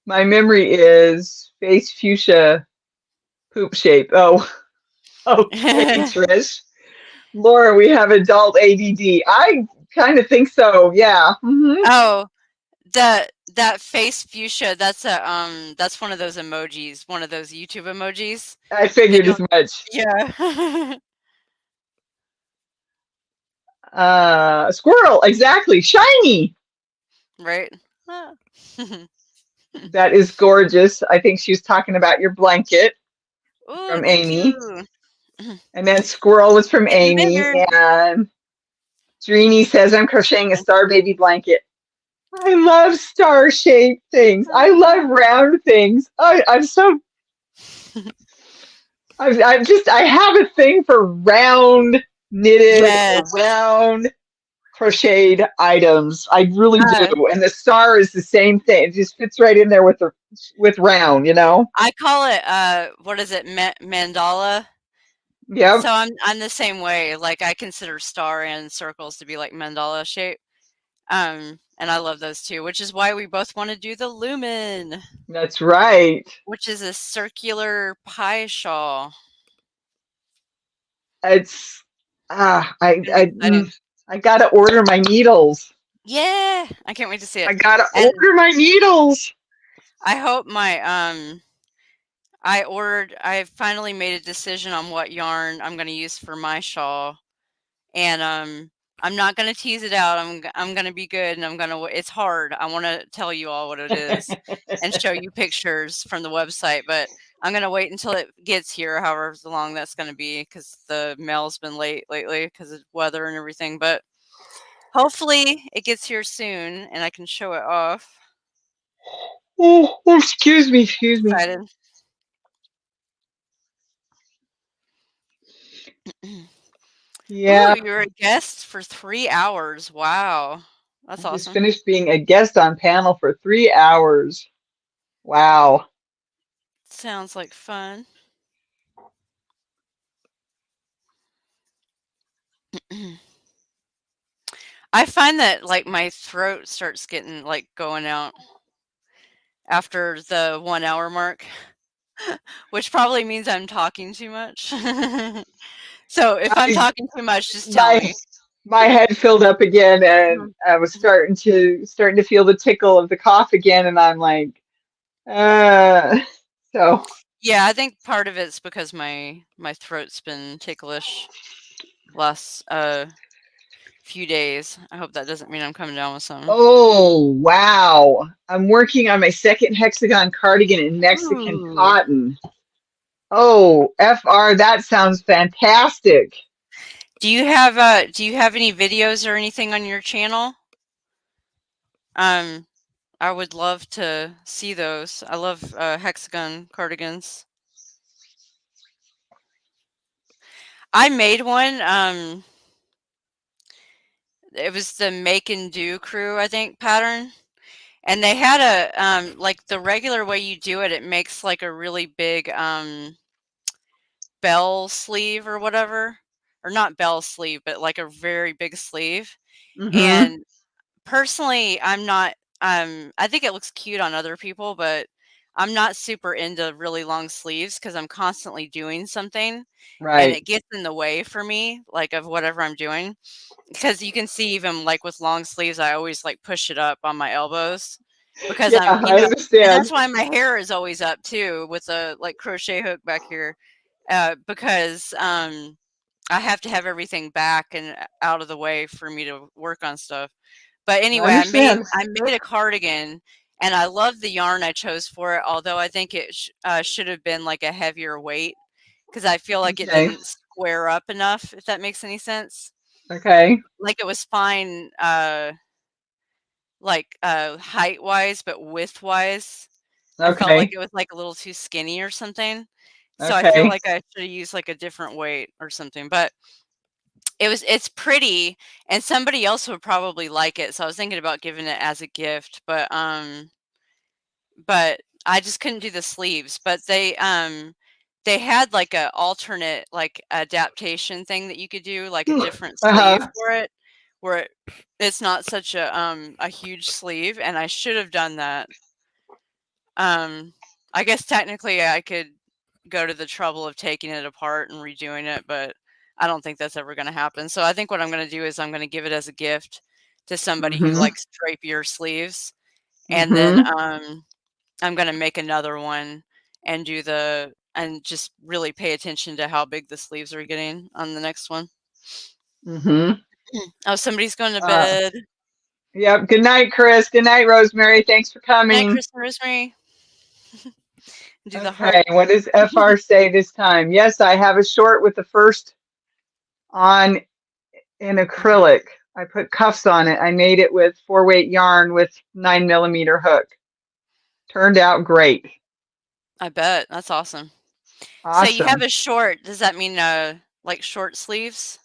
my memory is face fuchsia poop shape. Oh, okay, Trish. Laura, we have adult ADD. I kind of think so. Yeah. Oh, that face fuchsia, that's one of those emojis, one of those YouTube emojis. I They figured as don't. much. Yeah. Squirrel, exactly. Shiny. Right? Ah. That is gorgeous. I think she was talking about your blanket Ooh, from thank Amy. you. And then squirrel was from Getting Amy. bigger. And Dreeny says, I'm crocheting a star baby blanket. I love star shaped things. I Ah. love round things. I'm so I have a thing for round knitted or Yes. round crocheted items. I really do. Uh, And the star is the same thing. It just fits right in there with round, you know? I call it, what is it, mandala? Yep, So I'm the same way. Like, I consider star and circles to be like mandala shape. And I love those too, which is why we both want to do the lumen, that's right. which is a circular pie shawl. It's ah Gonna be exciting. I gotta order my needles. Yeah, I can't wait to see I it. gotta And order my needles. I hope I finally made a decision on what yarn I'm gonna use for my shawl, and I'm not gonna tease it out. I'm gonna be good, and it's hard. I want to tell you all what it is and show you pictures from the website, but I'm gonna wait until it gets here, however long that's gonna be, because the mail's been late lately because of weather and everything. But hopefully, it gets here soon, and I can show it off. Oh, excuse me, excuse me. Excited. Ooh, Yeah, you were a guest for 3 hours. Wow. I That's just awesome. finished being a guest on panel for 3 hours. Wow. Sounds like fun. I find that, like, my throat starts getting, like, going out after the 1 hour mark, which probably means I'm talking too much. So, if I'm I talking too much, just tell my me. my head filled up again and Mhm, I was mhm. starting to feel the tickle of the cough again and I'm like, uh so Yeah, I think part of it's because my throat's been ticklish last, few days. I hope that doesn't mean I'm coming down with something. oh wow. I'm working on my second hexagon cardigan in Mexican Ooh. cotton. Oh, FR, that sounds fantastic. Do you have any videos or anything on your channel? Um, I would love to see those. I love hexagon cardigans. I made one. It was the Make and Do crew, I think, pattern. And they had a like the regular way you do it, it makes like a really big bell sleeve or whatever. Or not bell sleeve, but like a very big sleeve. Mm-hmm. And personally, I'm not, I think it looks cute on other people, but I'm not super into really long sleeves because 'cause I'm constantly doing something, and Right. it gets in the way for me, like, of whatever I'm doing. Because you can see even, like, with long sleeves, I always, like, push it up on my elbows because Yeah, I and that's understand. why my hair is always up too with a, like, crochet hook back here, because, I have to have everything back and out of the way for me to work on stuff. But I anyway, understand. I made a cardigan, and I love the yarn I chose for it, although I think it should have been, like, a heavier weight because I feel like it Okay. didn't square up enough, if that makes any sense. Okay. Like, it was fine, like, height-wise, but width-wise, I felt like Okay. it was, like, a little too skinny or something. So I feel Okay. like I shoulda used, like, a different weight or something, but it's pretty, and somebody else would probably like it, so I was thinking about giving it as a gift, but I just couldn't do the sleeves, but they had, like, a alternate, like, adaptation thing that you could do, like a different sleeve Uh-huh. for it, where it's not such a huge sleeve, and I should have done that. Um, I guess technically I could go to the trouble of taking it apart and redoing it, but I don't think that's ever gonna happen. So I think what I'm gonna do is I'm gonna give it as a gift to somebody who Mm-hmm. likes drapier sleeves, and then, Mm-hmm. I'm gonna make another one and do the and just really pay attention to how big the sleeves are getting on the next one. Mm-hmm. Oh, somebody's going to Uh, bed. yep. Good night, Chris. Good night, Rosemary. Thanks for Night, coming. Chris and Rosemary. Do the heart. Okay, what does FR say this time? Yes, I have a short with the first on in acrylic. I put cuffs on it. I made it with 4-weight yarn with 9mm hook. Turned out great. I bet. That's awesome. So you have Awesome. a short. Does that mean like short sleeves?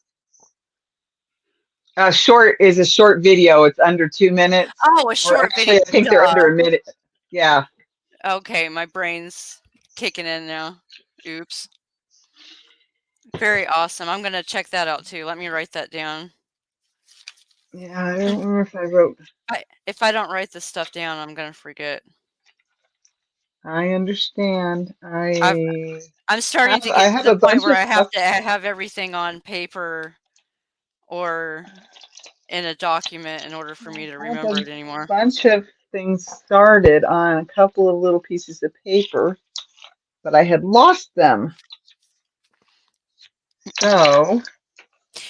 Short is a short video. It's under 2 minutes. Oh, a Or short video. actually, I think they're Duh. under a minute. Yeah. Okay, my brain's kicking in now. Oops. Very awesome. I'm going to check that out too. Let me write that down. Yeah, I don't remember if I wrote. If I don't write this stuff down, I'm going to forget. I understand. I'm starting to I get to have the a point bunch where of I have stuff. to have everything on paper or in a document in order for me to I have remember a it anymore. bunch of things started on a couple of little pieces of paper, but I had lost them. So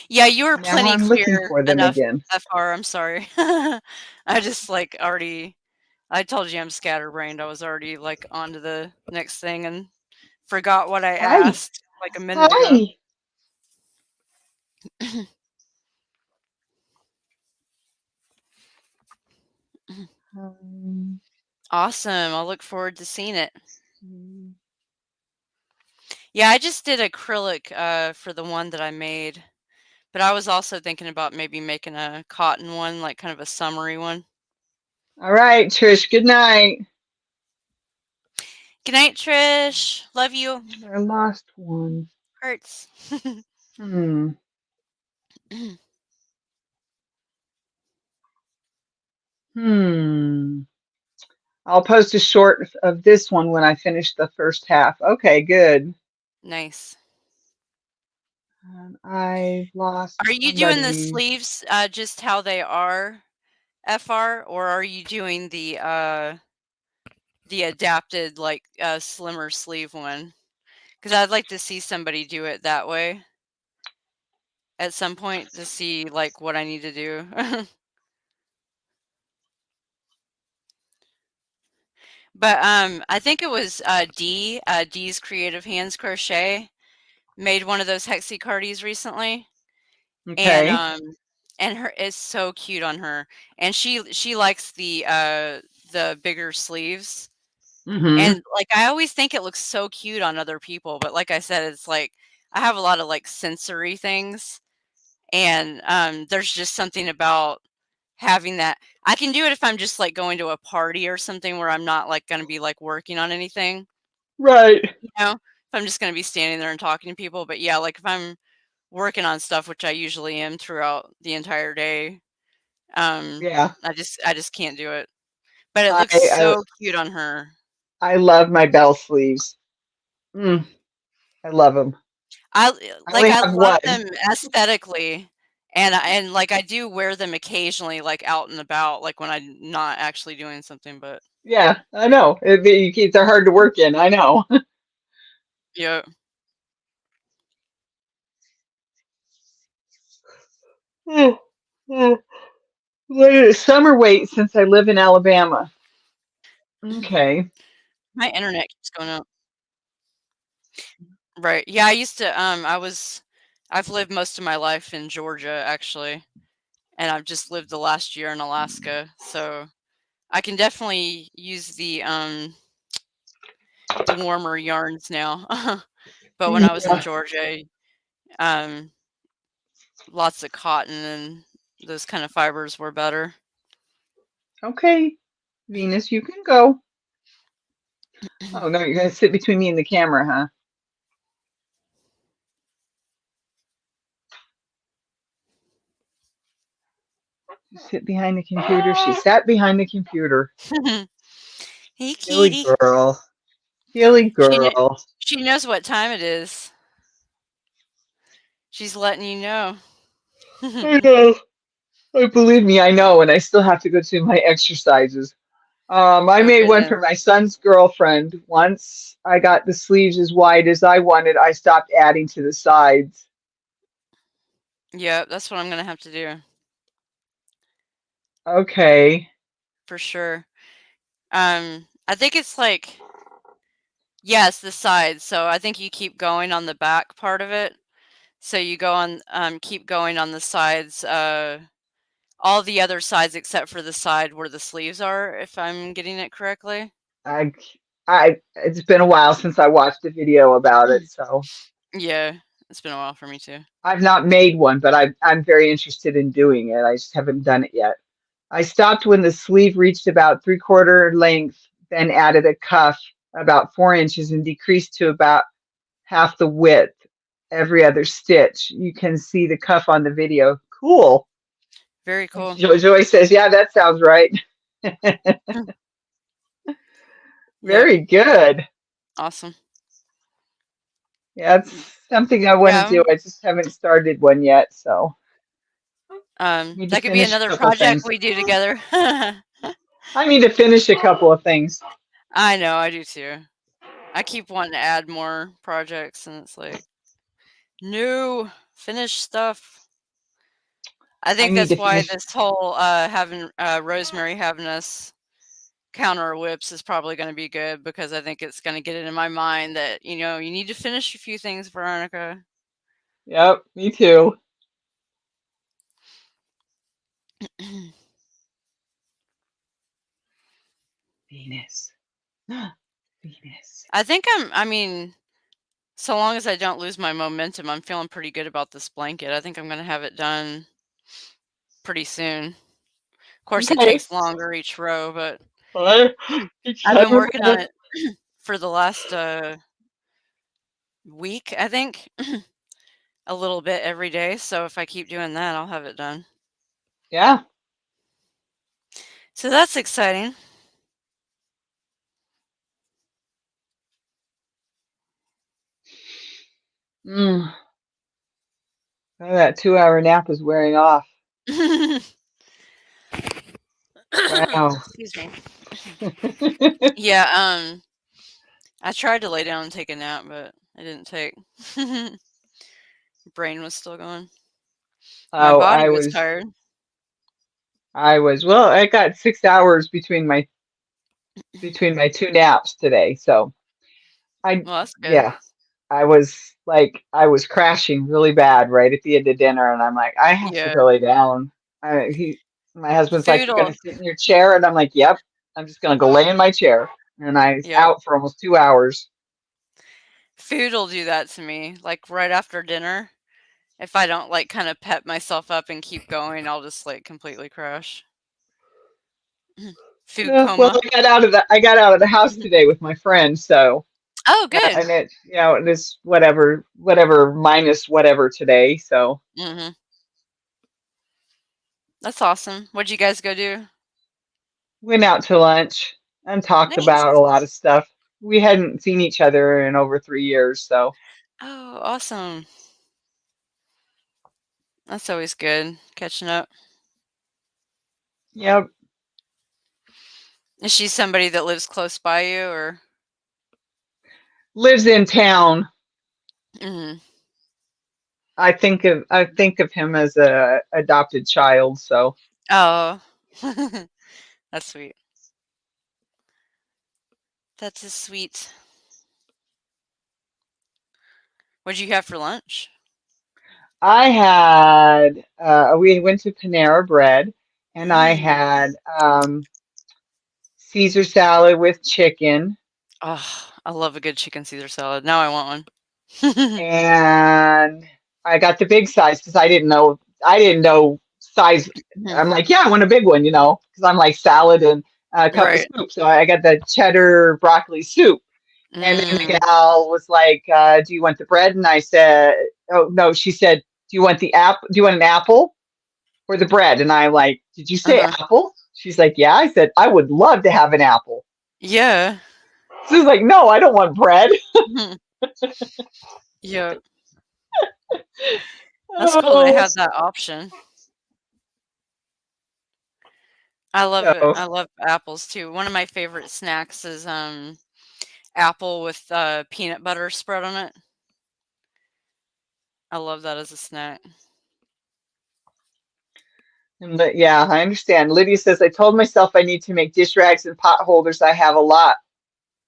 Yeah, you were now plenty I'm looking clear for them enough, again. FR, I'm sorry. I just, like, already I told you I'm scatterbrained. I was already, like, on to the next thing and forgot what I Hi. asked, like, a minute ago. Hi. Um, Awesome, I'll look forward to seeing it. Yeah, I just did acrylic, for the one that I made, but I was also thinking about maybe making a cotton one, like, kind of a summery one. all right, Trish. Good night. Good night, Trish. Love you. I lost one. Hurts. Hmm. Hmm. I'll post a short of this one when I finish the first half. Okay, good. Nice. I lost Are you doing the somebody. sleeves, just how they are, FR, or are you doing the adapted, like, slimmer sleeve one? Because 'Cause I'd like to see somebody do it that way at some point to see, like, what I need to do. But, I think it was, D's Creative Hands Crochet made one of those Hexie recently, and, Okay. her it's so cute on her, and she likes the bigger sleeves. Mm-hmm. And, like, I always think it looks so cute on other people, but like I said, it's like, I have a lot of, like, sensory things, and, there's just something about having that I can do it if I'm just, like, going to a party or something where I'm not, like, gonna be, like, working on anything, Right. you know? If I'm just gonna be standing there and talking to people, but yeah, like, if I'm working on stuff, which I usually am throughout the entire day, um, Yeah. I just can't do it. But it I looks I, so cute on her. I love my bell sleeves. Mm, I love them. I only I have love one. them aesthetically, and, like, I do wear them occasionally, like, out and about, like, when I'm not actually doing something, but Yeah, I know. They're hard to work in. I know. yeah. What is summer weight since I live in Alabama? Okay. My internet keeps going out. Right. Yeah, I used to, I've lived most of my life in Georgia, actually, and I've just lived the last year in Alaska, so I can definitely use the warmer yarns now. But when I was in Yeah. Georgia, um, lots of cotton and those kind of fibers were better. Okay. Venus, you can go. Oh no, you're gonna sit between me and the camera, huh? Sit behind the computer. She sat behind the computer. Hey, Silly kitty. girl. Silly She kn girl. she knows what time it is. She's letting you know. I know. Oh, believe me, I know, and I still have to go do my exercises. I Oh made one goodness. for my son's girlfriend. Once I got the sleeves as wide as I wanted, I stopped adding to the sides. Yep, that's what I'm gonna have to do Okay. for sure. I think it's like yes, the sides. So I think you keep going on the back part of it. So you go on, keep going on the sides, all the other sides except for the side where the sleeves are, if I'm getting it correctly. I, it's been a while since I watched a video about it, so Yeah, it's been a while for me too. I've not made one, but I'm very interested in doing it. I just haven't done it yet. I stopped when the sleeve reached about 3/4 length, then added a cuff about 4 inches and decreased to about half the width every other stitch. You can see the cuff on the video. Cool. Very cool. Joy says, yeah, that sounds right. Yep, Very good. awesome. Yeah, it's something I want to Yeah, do. I just haven't started one yet, so need to that could be finish a another couple project things. we do together. I need to finish a couple of things. I know, I do too. I keep wanting to add more projects, and it's like, no, finish stuff. I I think need that's to why finish. this whole having Rosemary having us counter whips is probably going to be good because I think it's going to get it in my mind that you need to finish a few things, Veronica. Yep, me too. Venus. Venus. I think I mean, so long as I don't lose my momentum, I'm feeling pretty good about this blanket. I think I'm going to have it done pretty soon. Of course, it Okay. takes longer each row, but Well, each I've time been we're working on gonna- it for the last week, I think, a little bit every day. So if I keep doing that, I'll have it done. Yeah. So that's exciting. Mm. Oh, that 2 hour nap is wearing off. Wow. Excuse me. Yeah, I tried to lay down and take a nap, but it didn't take. Brain was still going. My Oh, body was tired. well, I got 6 hours between my two naps today. So I, Well, that's good. yeah, I was crashing really bad right at the end of dinner, and I'm like, I have to Yeah. go lay down. My husband's like, you're gonna Food'll sit in your chair, and I'm like, yep, I'm just gonna go lay in my chair. And I was yep. out for almost 2 hours. Food'll do that to me, like, right after dinner. If I don't, like, kinda pep myself up and keep going, I'll just, like, completely crash. Food Well, coma. I got out of the house today with my friend, so Oh, good. and it it's whatever minus whatever today. So Mhm. That's awesome. What'd you guys go do? went out to lunch and talked about a Nice. lot of stuff. We hadn't seen each other in over 3 years, so Oh, awesome. That's always good, catching up. yep. Is she somebody that lives close by you or Lives in town. Mhm. I think of him as a adopted child, so Oh. That's sweet. That's just sweet. What'd you have for lunch? I had we went to Panera Bread and I Mm. had Caesar salad with chicken. Oh, I love a good chicken Caesar salad. Now I want one. And I got the big size because I didn't know size. I'm like, yeah, I want a big one, because I'm like salad and a cup of Right. soup. So I got the cheddar broccoli soup. And then the Mm. gal was like, "Do you want the bread?" And I said, "Oh no." She said, "Do you want the app? Do you want an apple or the bread?" And I'm like, "Did you say Uh-huh. apple?" She's like, "Yeah." I said, "I would love to have an apple." Yeah. She's like, "No, I don't want bread." Mhm. Yep. That's cool they Oh, have that option. I love it. so I love apples too. One of my favorite snacks is apple with peanut butter spread on it. I love that as a snack. but yeah, I understand. Lydia says, I told myself I need to make dish rags and pot holders. I have a lot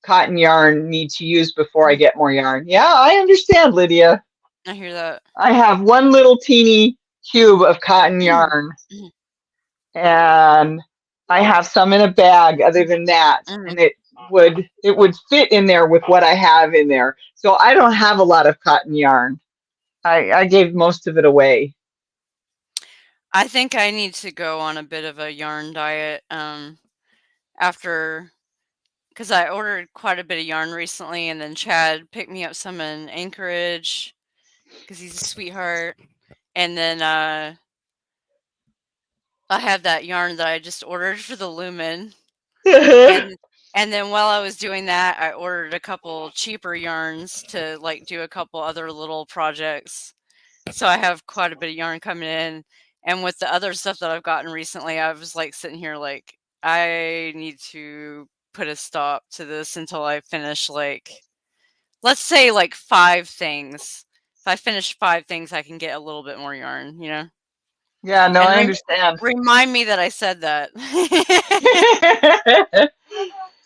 cotton yarn need to use before I get more yarn. Yeah, I understand, Lydia. I hear that. I have one little teeny cube of cotton yarn, and I have some in a bag other than that, and it would fit in there with what I have in there. So I don't have a lot of cotton yarn. I gave most of it away. I think I need to go on a bit of a yarn diet after, because I ordered quite a bit of yarn recently, and then Chad picked me up some in Anchorage because he's a sweetheart. And then I have that yarn that I just ordered for the Lumen. And then while I was doing that, I ordered a couple cheaper yarns to like do a couple other little projects. So I have quite a bit of yarn coming in. And with the other stuff that I've gotten recently, I was like sitting here like, I need to put a stop to this until I finish, like, let's say like 5 things. If I finish 5 things, I can get a little bit more yarn, you know? Yeah, no, And I understand. remind me that I said that.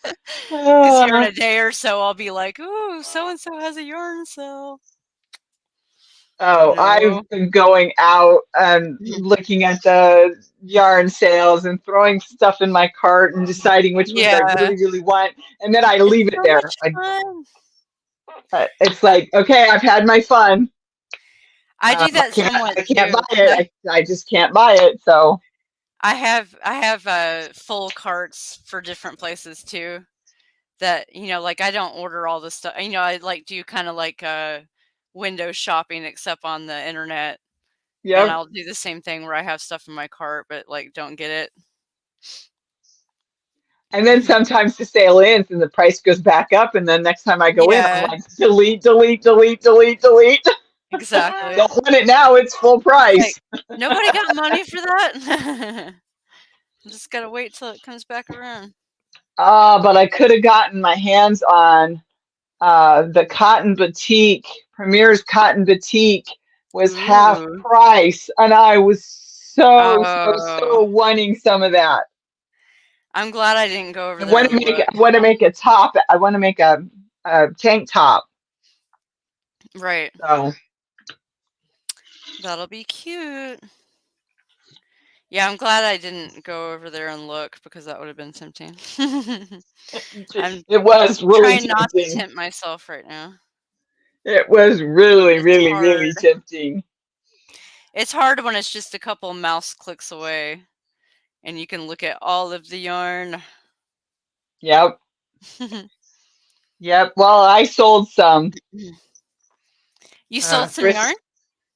Because here in Uh, a day or so, I'll be like, ooh, so-and-so has a yarn sale. Oh, No. I've been going out and looking at the yarn sales and throwing stuff in my cart and deciding which ones I Yeah. really, really want, and then I It's leave it so there. much fun. It's like, okay, I've had my fun. I do I that can't, somewhat I can't buy too. it. I just can't buy it. So I have full carts for different places too. That, you know, like I don't order all the stuff. You know, I like do kind of like window shopping except on the internet. And yep. I'll do the same thing where I have stuff in my cart but like don't get it. And then sometimes the sale ends and the price goes back up, and then next time I go in, I'm Yeah, like, delete, delete, delete, delete, delete. exactly. Don't want it now. It's full It's like, price. nobody got money for that? Just gotta wait till it comes back around. But I could have gotten my hands on the Cotton Batik. Premier's Cotton Batik was half Ooh. price, and I was so Oh, wanting some of that. I'm glad I didn't go over I there want to and make look. I want to make a top. I want to make a tank top. Right. So That'll be cute. Yeah, I'm glad I didn't go over there and look because that would have been tempting. I'm it was really trying not to tempting. tempt myself right now. It was really, It's really, really hard. tempting. It's hard when it's just a couple mouse clicks away and you can look at all of the yarn. Yep. Yep. Well, I sold some. You sold some Chris, yarn?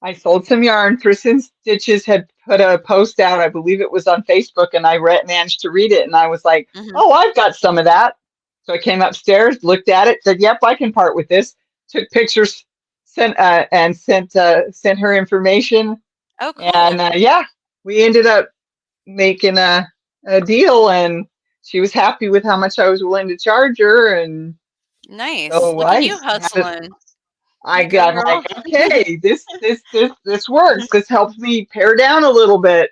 I sold some yarn. Thrift and Stitches had put a post out. I believe it was on Facebook, and I managed to read it. And I was like, Mhm. "Oh, I've got some of that." So I came upstairs, looked at it, said, "Yep, I can part with this." Took pictures, sent her information, Oh, and cool. yeah, we ended up making a deal, and she was happy with how much I was willing to charge her, and Nice. so Look at you had it. hustling. I You go, got girl. like, okay, this works. This helps me pare down a little bit.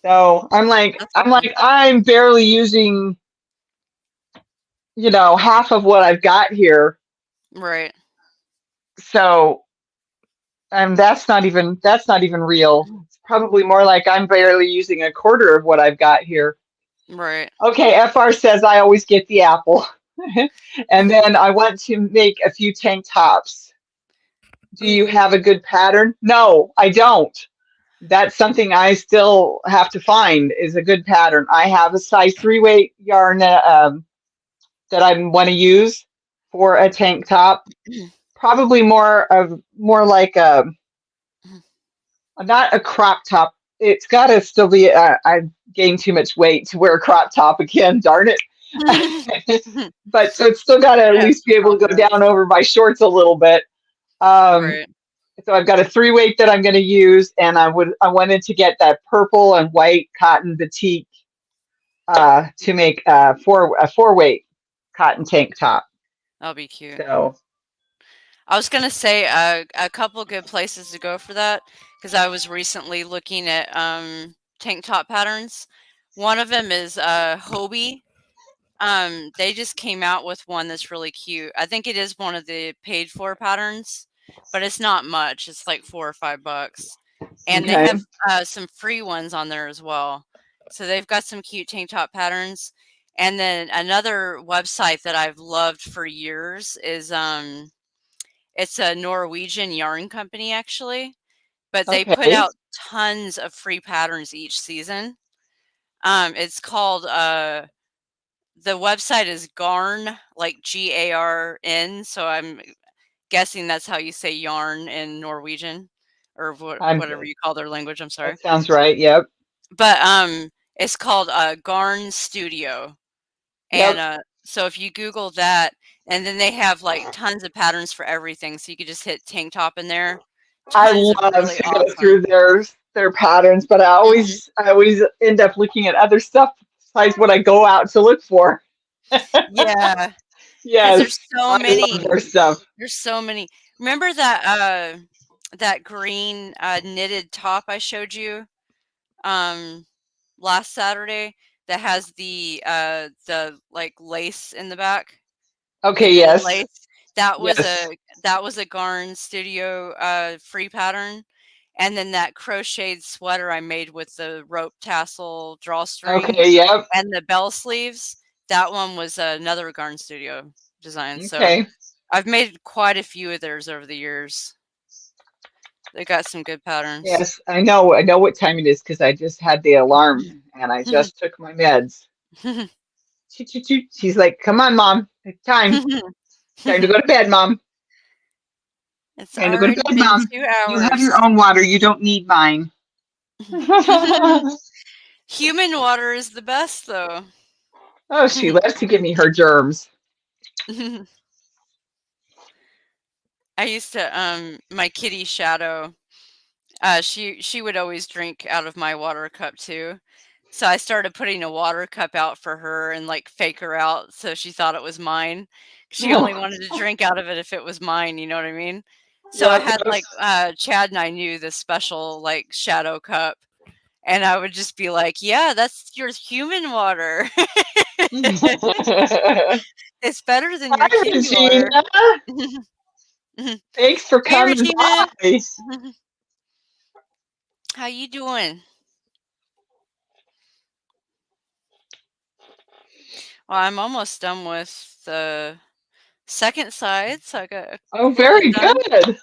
So That's awesome. I'm barely using, half of what I've got here. Right. So that's not even real. It's probably more like I'm barely using a quarter of what I've got here. Right. Okay, FR says I always get the apple. And then I want to make a few tank tops. Do you Ooh. have a good pattern? No, I don't. That's something I still have to find is a good pattern. I have a size 3 weight yarn that I want to use for a tank top. Probably more like not a crop top. It's got to still be. I gained too much weight to wear a crop top again. Darn it! But so it's still got to at I have least some be able to go confidence. down over my shorts a little bit. Um, Right. So I've got a 3 weight that I'm going to use, and I wanted to get that purple and white cotton batik to make a 4 weight cotton tank top. That'll be cute. So I was gonna say a couple good places to go for that because I was recently looking at tank top patterns. One of them is Hobie. They just came out with one that's really cute. I think it is one of the paid for patterns, but it's not much. It's like $4 or $5, and they okay, have some free ones on there as well. So they've got some cute tank top patterns. And then another website that I've loved for years is it's a Norwegian yarn company, actually, but they put okay, out tons of free patterns each season. It's called the website is Garn, like GARN. So I'm guessing that's how you say yarn in Norwegian, or I'm whatever you call their language. I'm sorry, that sounds right. Yep, but it's called Garn Studio. And yep. so if you Google that, and then they have like tons of patterns for everything. So you could just hit tank top in there. I Tons of love really to go awesome. through their patterns, but Mhm. I always end up looking at other stuff besides what I go out to look for. Yeah, because Yes, I love their stuff. there's so many. Remember that green knitted top I showed you um last Saturday that has the like lace in the back? The Okay, knitted yes, lace. That was yes. a Garn Studio free pattern. And then that crocheted sweater I made with the rope tassel drawstring Okay, yep. and the bell sleeves, that one was another Garn Studio design. So Okay. I've made quite a few of theirs over the years. They got some good patterns. Yes, I know. I know what time it is because I just had the alarm and I just took my meds. Choo, choo, choo. She's like, "Come on, mom. It's time. Time to go to bed, mom. It's Time to go to already bed, been mom. two You have your hours. own water. You don't need mine." Human water is the best, though. Oh, she loves to give me her germs. I used to my kitty Shadow. She would always drink out of my water cup too. So I started putting a water cup out for her and like fake her out so she thought it was mine. She only wanted to drink out of it if it was mine, you know what I mean? So I Yep, had like Chad and I knew this special like Shadow cup, and I would just be like, "Yeah, that's your human water. yep. It's better than Hi, your kitty water." Regina. Thanks for Hey coming Regina. by. How you doing? Well, I'm almost done with the second side, so I got a Oh, quarter very done. good.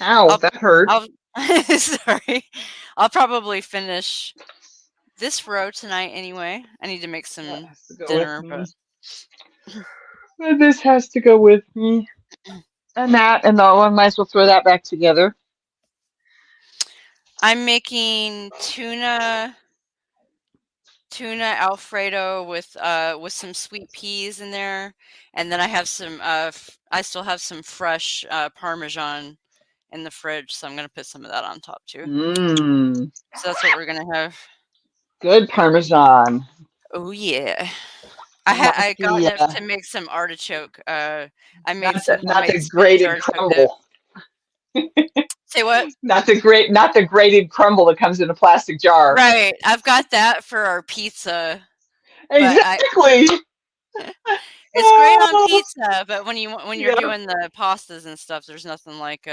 Ow, I'll that hurt. I'll sorry. I'll probably finish this row tonight anyway. I need to make That some has to go with dinner, but me. And this has to go with me. And that, and though I might as well throw that back together. I'm making tuna Alfredo with some sweet peas in there, and then I have some I still have some fresh Parmesan in the fridge, so I'm gonna put some of that on top too. Mmm, So that's what we're gonna have. good Parmesan. Oh yeah. It I must got be enough to make some artichoke. I made some not homemade the spinach grated artichoke dip. crumble, Say what? not the grated crumble that comes in a plastic jar. Right. I've got that for our pizza, but I Exactly. it's great on Oh, pizza, but when you're yep. doing the pastas and stuff, there's nothing like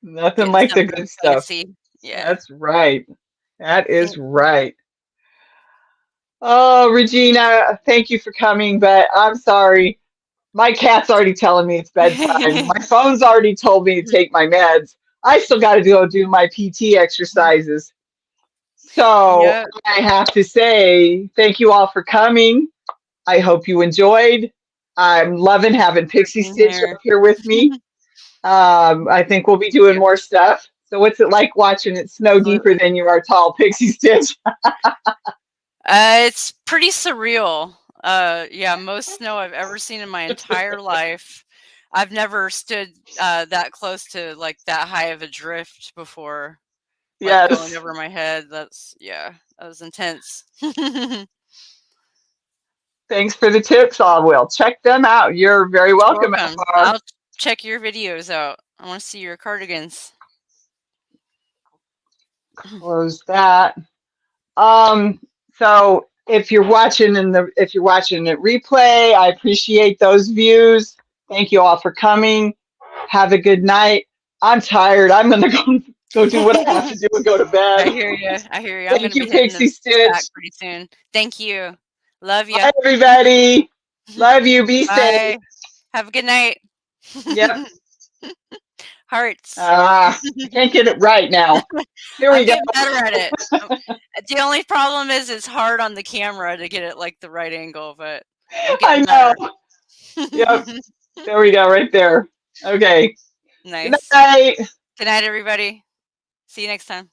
Nothing getting like the something good stuff. fancy. Yeah. That's right. That Yeah. is right. Oh, Regina, thank you for coming, but I'm sorry. My cat's already telling me it's bedtime. My phone's already told me to take my meds. I still got to go do my PT exercises. So Yep. I have to say thank you all for coming. I hope you enjoyed. I'm loving having Pixie In Stitch here. up here with me. I think we'll be doing Yep. more stuff. So what's it like watching it snow deeper Absolutely. than you are tall, Pixie Stitch? It's pretty surreal. Yeah, most snow I've ever seen in my entire life. I've never stood that close to like that high of a drift before, like going Yes. over my head. Yeah, that was intense. Thanks for the tips. I will check them out. You're very You're welcome, welcome. Elmar. I'll check your videos out. I want to see your cardigans. Close that. Um, so if you're watching it replay, I appreciate those views. Thank you all for coming. Have a good night. I'm tired. I'm gonna go do what I have to do and go to I bed. hear you. I hear you. I'm Thank gonna be you, hitting Pixie the Stitch. sack pretty soon. Thank you. Love you. Bye, everybody. Love you. Be safe. Bye. Have a good night. Yep. Hearts. I can't get it right now. Here I'm we go. getting better at it. The only problem is it's hard on the camera to get it like the right angle, but I'm I getting know. better. Yep. There we go, right there. Okay. Good Nice. night. Good night, everybody. See you next time.